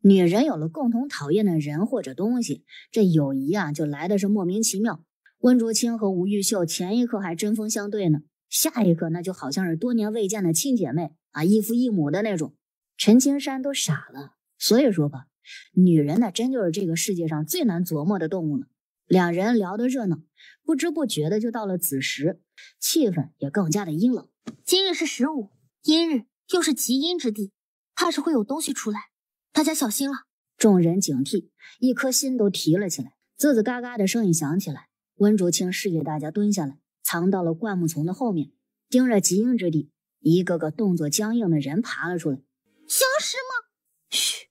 S1: 女人有了共同讨厌的人或者东西，这友谊啊就来的是莫名其妙。温竹清和吴玉秀前一刻还针锋相对呢，下一刻那就好像是多年未见的亲姐妹啊，异父异母的那种。陈青山都傻了。所以说吧，女人呢真就是这个世界上最难琢磨的动物了。两人聊得热闹，不知不觉的就到了子时，气氛也更加的阴冷。
S3: 今日是15，阴日又是极阴之地，怕是会有东西出来，大家小心了。
S1: 众人警惕，一颗心都提了起来。吱吱嘎嘎的声音响起来，温竹清示意大家蹲下来，藏到了灌木丛的后面，盯着极阴之地。一个个动作僵硬的人爬了出来。
S3: 僵尸吗？
S1: 嘘！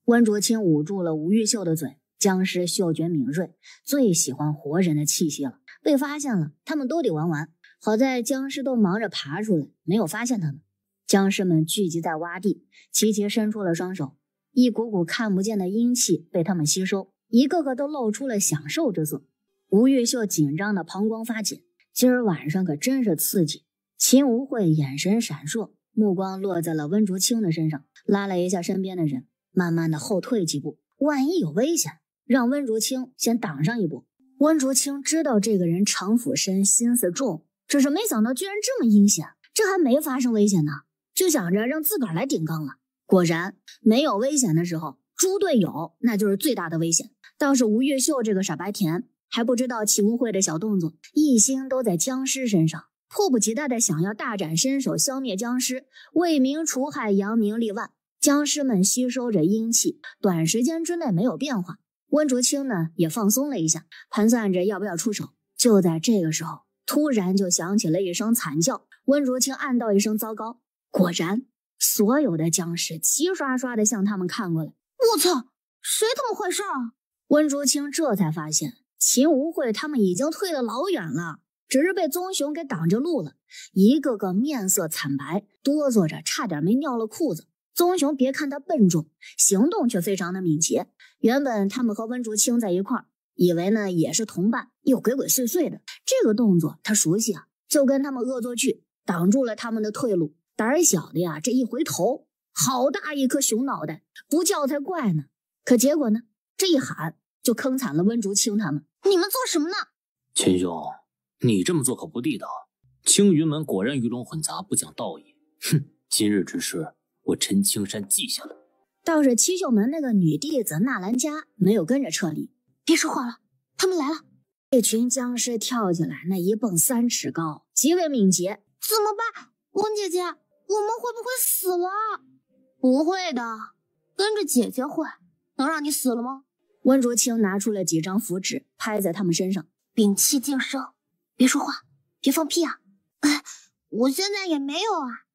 S1: 温竹清捂住了吴玉秀的嘴。僵尸嗅觉敏锐，最喜欢活人的气息了。被发现了，他们都得玩完。好在僵尸都忙着爬出来，没有发现他们。僵尸们聚集在洼地，齐齐伸出了双手，一股股看不见的阴气被他们吸收，一个个都露出了享受之色。吴玉秀紧张的膀胱发紧，今儿晚上可真是刺激。秦无悔眼神闪烁，目光落在了温竹清的身上，拉了一下身边的人，慢慢的后退几步，万一有危险，让温竹清先挡上一步。温竹清知道这个人城府深，心思重，只是没想到居然这么阴险。这还没发生危险呢，就想着让自个儿来顶缸了。果然，没有危险的时候，猪队友那就是最大的危险。倒是吴月秀这个傻白甜，还不知道秦无悔的小动作，一心都在僵尸身上，迫不及待的想要大展身手，消灭僵尸，为民除害，扬名立万。僵尸们吸收着阴气，短时间之内没有变化。温竹清呢也放松了一下，盘算着要不要出手。就在这个时候，突然就响起了一声惨叫。温竹清暗道一声糟糕，果然所有的僵尸齐刷刷的向他们看过来。
S3: 我操，谁他妈坏事啊？
S1: 温竹清这才发现秦无悔他们已经退得老远了，只是被棕熊给挡着路了，一个个面色惨白，哆嗦着差点没尿了裤子。棕熊别看他笨重，行动却非常的敏捷。原本他们和温竹清在一块儿，以为呢也是同伴，又鬼鬼祟祟的，这个动作他熟悉啊，就跟他们恶作剧，挡住了他们的退路。胆小的呀，这一回头，好大一颗熊脑袋，不叫才怪呢。可结果呢，这一喊就坑惨了温竹清他们。
S3: 你们做什么呢？
S7: 秦兄，你这么做可不地道。青云门果然鱼龙混杂，不讲道义。哼，今日之事我陈青山记下了。
S1: 倒是七秀门那个女弟子纳兰佳没有跟着撤离。
S3: 别说话了，他们来了。
S1: 这群僵尸跳起来，那一蹦3尺高，极为敏捷。
S3: 怎么办？温姐姐，我们会不会死了？不会的，跟着姐姐混，能让你死了吗？
S1: 温竹清拿出了几张符纸，拍在他们身上。
S3: 屏气静声，别说话，别放屁啊！哎，我现在也没有啊。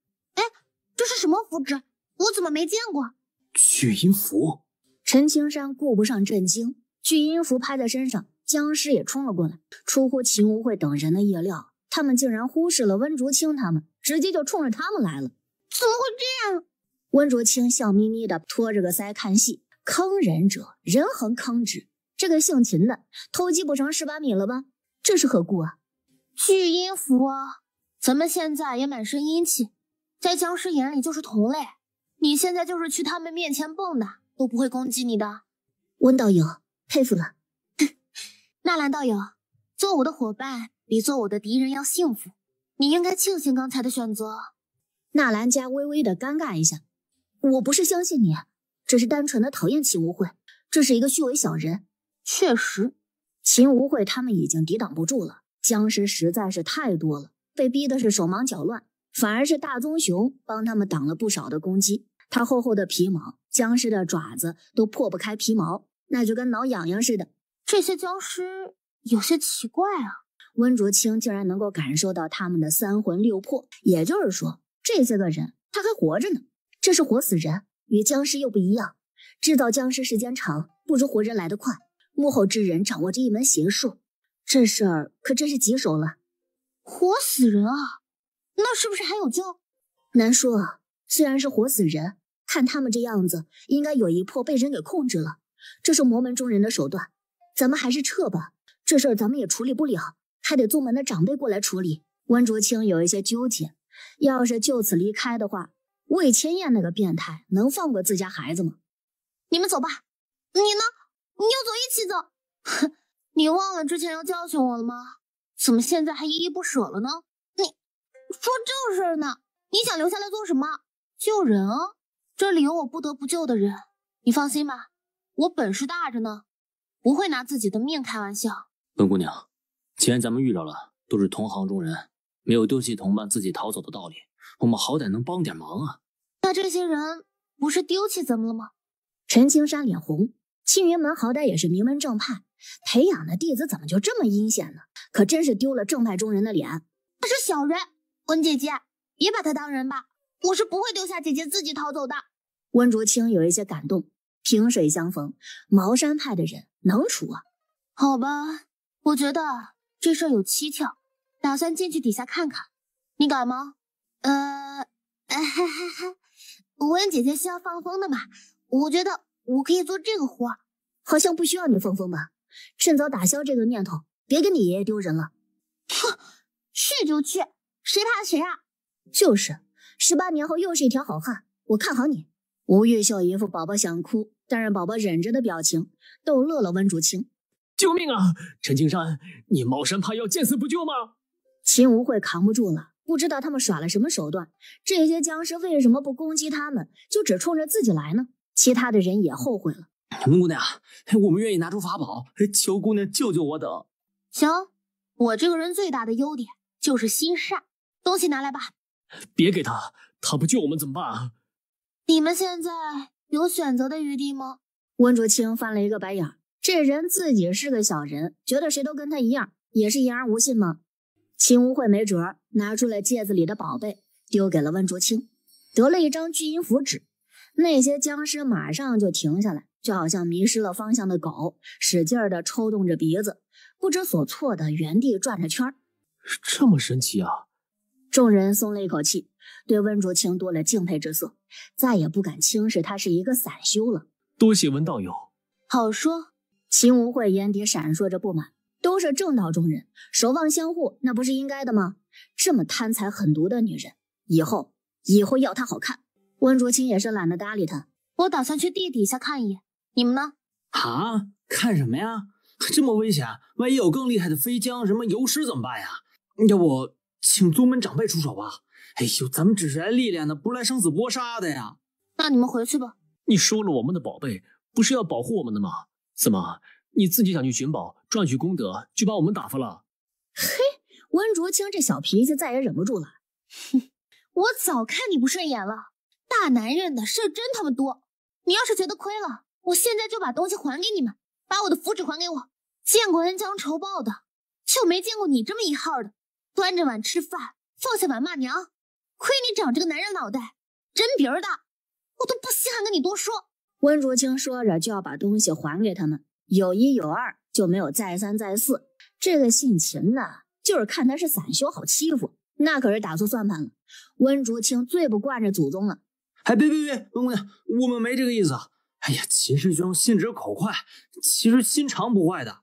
S3: 这是什么符纸？我怎么没见过？
S7: 聚阴符。
S1: 陈青山顾不上震惊，聚阴符拍在身上，僵尸也冲了过来。出乎秦无慧等人的意料，他们竟然忽视了温竹清他们，直接就冲着他们来了。
S3: 怎么会这样？
S1: 温竹清笑眯眯的拖着个腮看戏，坑人者人恒坑之。这个姓秦的偷鸡不成蚀把米了吧？这是何故啊？
S3: 聚阴符啊，咱们现在也满身阴气，在僵尸眼里就是同类。你现在就是去他们面前蹦跶，都不会攻击你的。
S1: 温道友，佩服了。
S3: 纳兰道友，做我的伙伴比做我的敌人要幸福，你应该庆幸刚才的选择。
S1: 纳兰家微微的尴尬一下，我不是相信你，只是单纯的讨厌秦无慧，这是一个虚伪小人。
S3: 确实，
S1: 秦无慧他们已经抵挡不住了，僵尸实在是太多了，被逼的是手忙脚乱，反而是大棕熊帮他们挡了不少的攻击。它厚厚的皮毛，僵尸的爪子都破不开皮毛，那就跟挠痒痒似的。
S3: 这些僵尸有些奇怪啊。
S1: 温竹清竟然能够感受到他们的三魂六魄，也就是说，这些个人他还活着呢。这是活死人，与僵尸又不一样。制造僵尸时间长，不如活人来得快。幕后之人掌握着一门邪术，这事儿可真是棘手了。
S3: 活死人啊，那是不是还有救？
S1: 难说啊，虽然是活死人，看他们这样子，应该有一魄被人给控制了。这是魔门中人的手段，咱们还是撤吧。这事儿咱们也处理不了，还得宗门的长辈过来处理。温竹清有一些纠结，要是就此离开的话，魏千燕那个变态能放过自家孩子吗？
S3: 你们走吧。你呢？你要走一起走。哼，你忘了之前要教训我了吗？怎么现在还依依不舍了呢？你说正事儿呢，你想留下来做什么？救人啊，这里有我不得不救的人。你放心吧，我本事大着呢，不会拿自己的命开玩笑。
S7: 温姑娘，既然咱们遇着了，都是同行中人，没有丢弃同伴自己逃走的道理，我们好歹能帮点忙啊。
S3: 那这些人不是丢弃咱们了吗？
S1: 陈青山脸红，青云门好歹也是名门正派，培养的弟子怎么就这么阴险呢？可真是丢了正派中人的脸。
S3: 他是小人，温姐姐，别把他当人吧，我是不会丢下姐姐自己逃走的。
S1: 温竹清有一些感动，萍水相逢，茅山派的人能处啊。
S3: 好吧，我觉得这事儿有蹊跷，打算进去底下看看，你敢吗？温姐姐是要放风的嘛，我觉得我可以做这个活。
S1: 好像不需要你放风吧，趁早打消这个念头，别给你爷爷丢人了。
S3: 哼，去就去，谁怕谁啊？
S1: 就是，18年后又是一条好汉，我看好你。吴玉秀一副宝宝想哭，但是宝宝忍着的表情，逗乐了温竹清。
S2: 救命啊！陈青山，你茅山派要见死不救吗？
S1: 秦无慧扛不住了，不知道他们耍了什么手段，这些僵尸为什么不攻击他们，就只冲着自己来呢？其他的人也后悔了。
S7: 温姑娘，我们愿意拿出法宝，求姑娘救救我等。
S3: 行，我这个人最大的优点就是心善，东西拿来吧。
S2: 别给他，他不救我们怎么办啊？
S3: 你们现在有选择的余地吗？
S1: 温竹清翻了一个白眼，这人自己是个小人，觉得谁都跟他一样，也是言而无信吗？秦无慧没辙，拿出了戒指里的宝贝，丢给了温竹清，得了一张聚阴符纸。那些僵尸马上就停下来，就好像迷失了方向的狗，使劲的抽动着鼻子，不知所措的原地转着圈。
S2: 这么神奇啊！
S1: 众人松了一口气，对温竹清多了敬佩之色，再也不敢轻视他是一个散修了。
S2: 多谢温道友。
S3: 好说。
S1: 秦无慧眼底闪烁着不满，都是正道中人，守望相护，那不是应该的吗？这么贪财狠毒的女人，以后要她好看。温竹清也是懒得搭理他。
S3: 我打算去地底下看一眼，你们呢？
S7: 啊，看什么呀？这么危险，万一有更厉害的飞僵什么游尸怎么办呀？要不请宗门长辈出手吧。哎呦，咱们只是来历练的，不是来生死搏杀的呀。
S3: 那你们回去吧。
S2: 你收了我们的宝贝，不是要保护我们的吗？怎么你自己想去寻宝赚取功德，就把我们打发了？
S1: 嘿，温竹清这小脾气再也忍不住了。
S3: 哼，我早看你不顺眼了，大男人的事真他妈多。你要是觉得亏了，我现在就把东西还给你们，把我的符纸还给我。见过恩将仇报的，就没见过你这么一号的，端着碗吃饭，放下碗骂娘。亏你长这个男人脑袋，真别儿的，我都不稀罕跟你多说。
S1: 温竹清说着就要把东西还给他们，有一有二，就没有再三再四。这个姓秦的，就是看他是散修好欺负，那可是打错算盘了。温竹清最不惯着祖宗了。
S7: 哎，别，温姑娘，我们没这个意思。哎呀，秦师兄心直口快，其实心肠不坏的。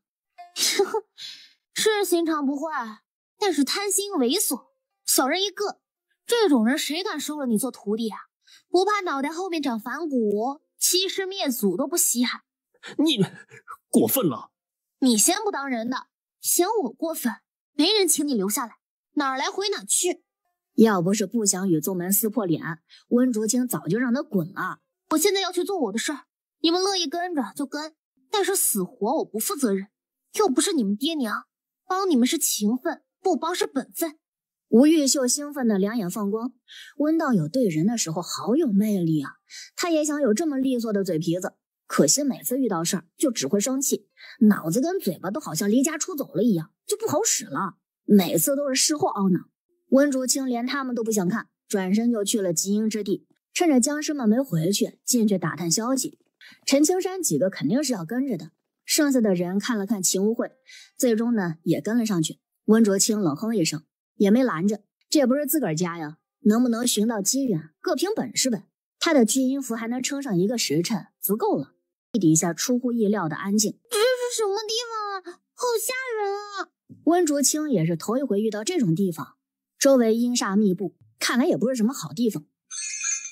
S3: 是心肠不坏，但是贪心猥琐，小人一个。这种人谁敢收了你做徒弟啊？不怕脑袋后面长反骨，欺师灭祖都不稀罕。
S2: 你过分了！
S3: 你先不当人的，嫌我过分，没人请你留下来，哪儿来回哪去。
S1: 要不是不想与宗门撕破脸，温竹清早就让他滚了。
S3: 我现在要去做我的事儿，你们乐意跟着就跟，但是死活我不负责任，又不是你们爹娘，帮你们是情分，不帮是本分。
S1: 吴玉秀兴奋的两眼放光，温道友对人的时候好有魅力啊，他也想有这么利索的嘴皮子，可惜每次遇到事儿就只会生气，脑子跟嘴巴都好像离家出走了一样，就不好使了，每次都是事后懊恼。温竹清连他们都不想看，转身就去了极阴之地，趁着僵尸们没回去，进去打探消息。陈青山几个肯定是要跟着的，剩下的人看了看秦无慧，最终呢也跟了上去。温竹清冷哼一声，也没拦着，这也不是自个儿家呀，能不能寻到机缘，各凭本事呗。他的聚阴符还能撑上1个时辰，足够了。地底下出乎意料的安静。
S5: 这是什么地方啊？好吓人啊！
S1: 温竹清也是头一回遇到这种地方，周围阴煞密布，看来也不是什么好地方。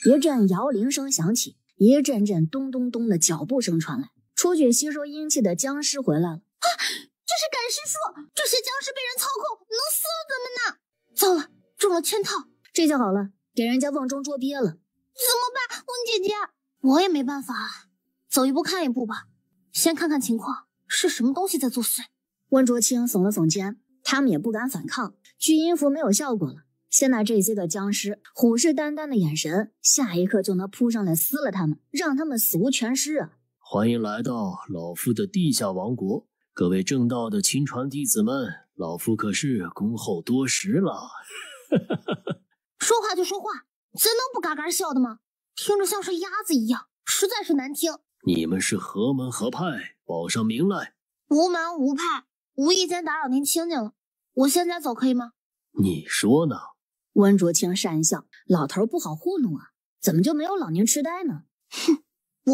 S1: 一阵摇铃声响起，一阵阵咚咚咚的脚步声传来，出去吸收阴气的僵尸回来了。
S5: 啊，这是赶尸术，这些僵尸被人操控，能死了怎么呢？
S3: 糟了，中了圈套，
S1: 这下好了，给人家瓮中捉鳖了。
S5: 怎么办，温姐姐？
S3: 我也没办法，走一步看一步吧，先看看情况，是什么东西在作祟。
S1: 温竹清耸了耸肩，他们也不敢反抗，聚阴符没有效果了。现在这些个僵尸虎视眈眈的眼神，下一刻就能扑上来撕了他们，让他们死无全尸啊！
S2: 欢迎来到老夫的地下王国，各位正道的亲传弟子们，老夫可是恭候多时了。
S3: 说话就说话，怎能不嘎嘎笑的吗？听着像是鸭子一样，实在是难听。
S2: 你们是何门何派？报上名来。
S3: 无门无派，无意间打扰您清静了，我现在走可以吗？
S2: 你说呢？
S1: 温竹清讪笑，老头不好糊弄啊，怎么就没有老年痴呆呢？
S3: 哼，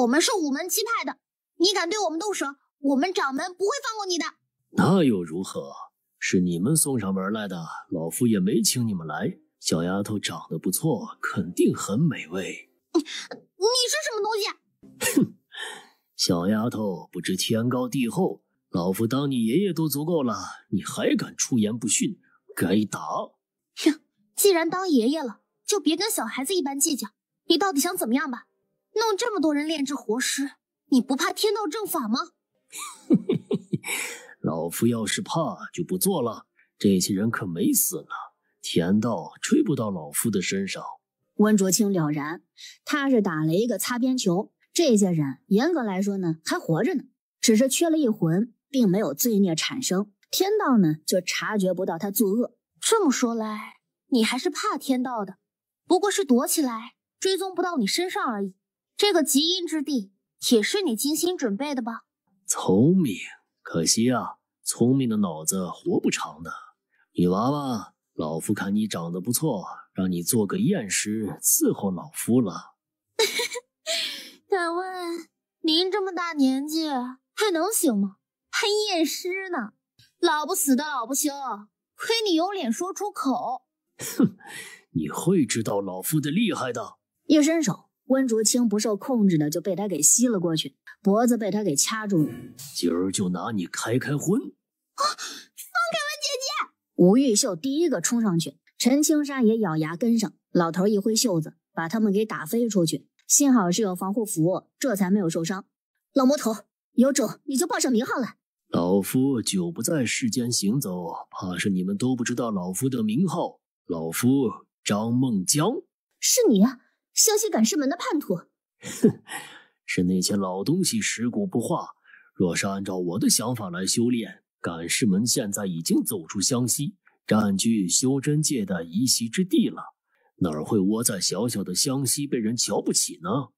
S3: 我们是5门7派的，你敢对我们动手，我们掌门不会放过你的。
S2: 那又如何？是你们送上门来的，老夫也没请你们来。小丫头长得不错，肯定很美味。
S3: 你是什么东西？
S2: 哼，小丫头不知天高地厚，老夫当你爷爷都足够了，你还敢出言不逊，该打！
S3: 哼，既然当爷爷了，就别跟小孩子一般计较。你到底想怎么样吧？弄这么多人炼制活尸，你不怕天道正法吗？
S2: 老夫要是怕就不做了，这些人可没死呢，天道追不到老夫的身上。
S1: 温竹清了然，他是打了一个擦边球，这些人严格来说呢还活着呢，只是缺了一魂，并没有罪孽产生，天道呢就察觉不到他作恶。
S3: 这么说来，你还是怕天道的，不过是躲起来，追踪不到你身上而已。这个极阴之地也是你精心准备的吧？
S2: 聪明，可惜啊，聪明的脑子活不长的。女娃娃，老夫看你长得不错，让你做个验尸伺候老夫了。
S3: 敢问您这么大年纪还能行吗？还验尸呢？老不死的老不休，亏你有脸说出口。
S2: 哼，你会知道老夫的厉害的。
S1: 一伸手，温竹清不受控制的就被他给吸了过去，脖子被他给掐住了。
S2: 今儿就拿你开开荤。
S5: 放开温姐姐！
S1: 吴玉秀第一个冲上去，陈青山也咬牙跟上。老头一挥袖子，把他们给打飞出去。幸好是有防护符，这才没有受伤。老魔头，有种你就报上名号来。
S2: 老夫久不在世间行走，怕是你们都不知道老夫的名号。老夫张梦江。
S1: 是你啊，湘西赶尸门的叛徒。
S2: 哼，是那些老东西尸骨不化。若是按照我的想法来修炼，赶尸门现在已经走出湘西，占据修真界的一席之地了。哪会窝在小小的湘西被人瞧不起呢？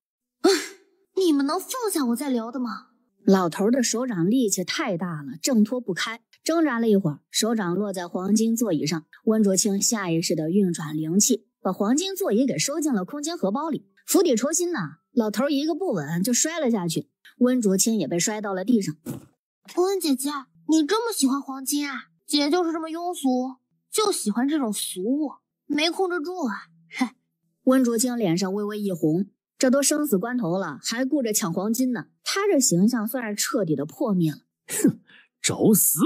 S3: 你们能放下我再聊的吗？
S1: 老头的手掌力气太大了，挣脱不开，挣扎了一会儿，手掌落在黄金座椅上。温卓清下意识地运转灵气，把黄金座椅给收进了空间荷包里。釜底抽薪呐，老头一个不稳就摔了下去，温卓清也被摔到了地上。
S3: 温姐姐，你这么喜欢黄金啊？姐就是这么庸俗，就喜欢这种俗物，没控制住啊！嗨，
S1: 温卓清脸上微微一红，这都生死关头了，还顾着抢黄金呢，他这形象算是彻底的破灭了。
S2: 哼，找死！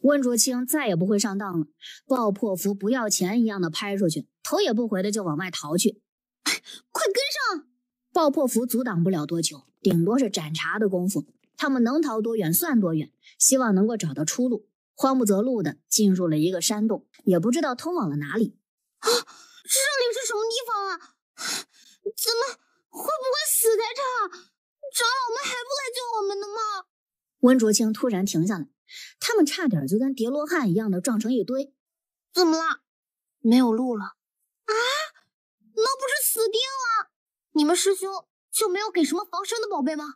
S1: 温卓清再也不会上当了，爆破服不要钱一样的拍出去，头也不回的就往外逃去。
S3: 快跟上！
S1: 爆破服阻挡不了多久，顶多是斩查的功夫，他们能逃多远算多远，希望能够找到出路。慌不择路的进入了一个山洞，也不知道通往了哪里。
S3: 这里是什么地方啊？怎么会不会死在这儿？长老们还不来救我们的吗？
S1: 温卓清突然停下来，他们差点就跟叠罗汉一样的撞成一堆。
S3: 怎么了？没有路了啊？那不是死定了？你们师兄就没有给什么防身的宝贝吗？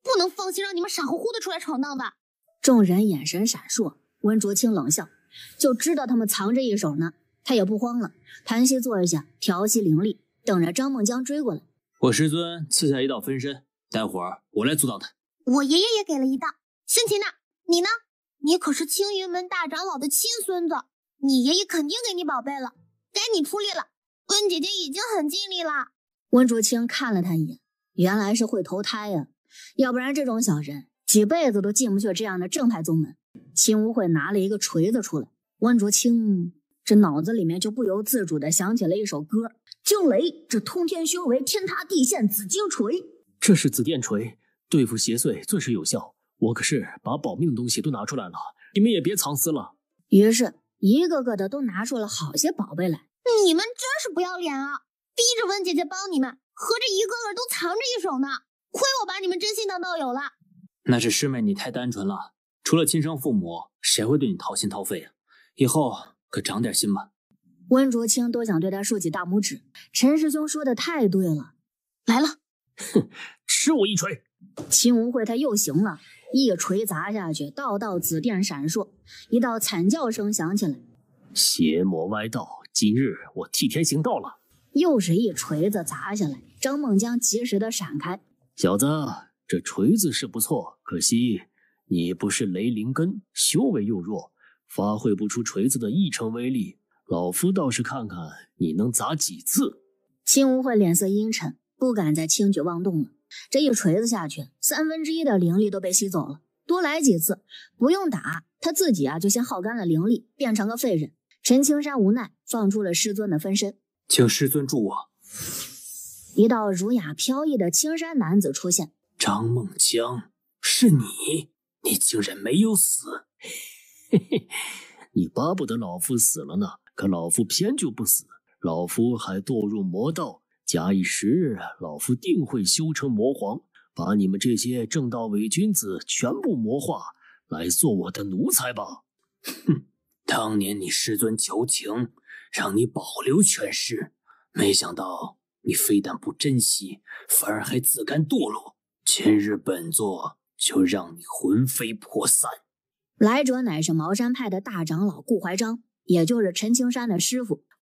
S3: 不能放心让你们傻乎乎的出来闯荡的。
S1: 众人眼神闪烁，温卓清冷笑，就知道他们藏着一手呢。他也不慌了，盘膝坐下，调息灵力，等着张梦江追过来。
S4: 我师尊赐下一道分身，待会儿我来阻挡他。
S3: 我爷爷也给了一道。辛奇娜，你呢？你可是青云门大长老的亲孙子，你爷爷肯定给你宝贝了，该你出力了。温姐姐已经很尽力了。
S1: 温卓清看了他一眼，原来是会投胎呀，要不然这种小人几辈子都进不去这样的正派宗门。秦无悔拿了一个锤子出来，温卓清这脑子里面就不由自主地想起了一首歌：惊雷，这通天修为，天塌地陷紫金锤。
S2: 这是紫电锤，对付邪祟最是有效。我可是把保命的东西都拿出来了，你们也别藏私了。
S1: 于是一个个的都拿出了好些宝贝来。
S3: 你们真是不要脸啊！逼着温姐姐帮你们，合着一个个都藏着一手呢。亏我把你们真心当道友了。
S4: 那是师妹你太单纯了，除了亲生父母，谁会对你掏心掏肺啊？以后可长点心吧。
S1: 温卓清都想对他竖起大拇指，陈师兄说的太对了。
S3: 来了，
S2: 哼，吃我一锤！
S1: 秦无悔他又行了，一锤砸下去，道道紫电闪烁，一道惨叫声响起来。
S2: 邪魔歪道，今日我替天行道了。
S1: 又是一锤子砸下来，张梦江及时的闪开。
S2: 小子，这锤子是不错，可惜你不是雷灵根，修为又弱，发挥不出锤子的一成威力。老夫倒是看看你能砸几次。
S1: 秦无悔脸色阴沉，不敢再轻举妄动了。这一锤子下去，1/3的灵力都被吸走了。多来几次，不用打，他自己就先耗干了灵力，变成个废人。陈青山无奈放出了师尊的分身，
S4: 请师尊助我。
S1: 一道儒雅飘逸的青衫男子出现。
S4: 张梦江，是你？你竟然没有死！
S2: 嘿嘿，你巴不得老夫死了呢，可老夫偏就不死。老夫还堕入魔道，假以时日，老夫定会修成魔皇，把你们这些正道伪君子全部魔化，来做我的奴才吧。
S4: 哼，当年你师尊求情，让你保留权势，没想到你非但不珍惜，反而还自甘堕落。今日本座就让你魂飞魄散。
S1: 来者乃是茅山派的大长老顾怀章，也就是陈青山的师傅。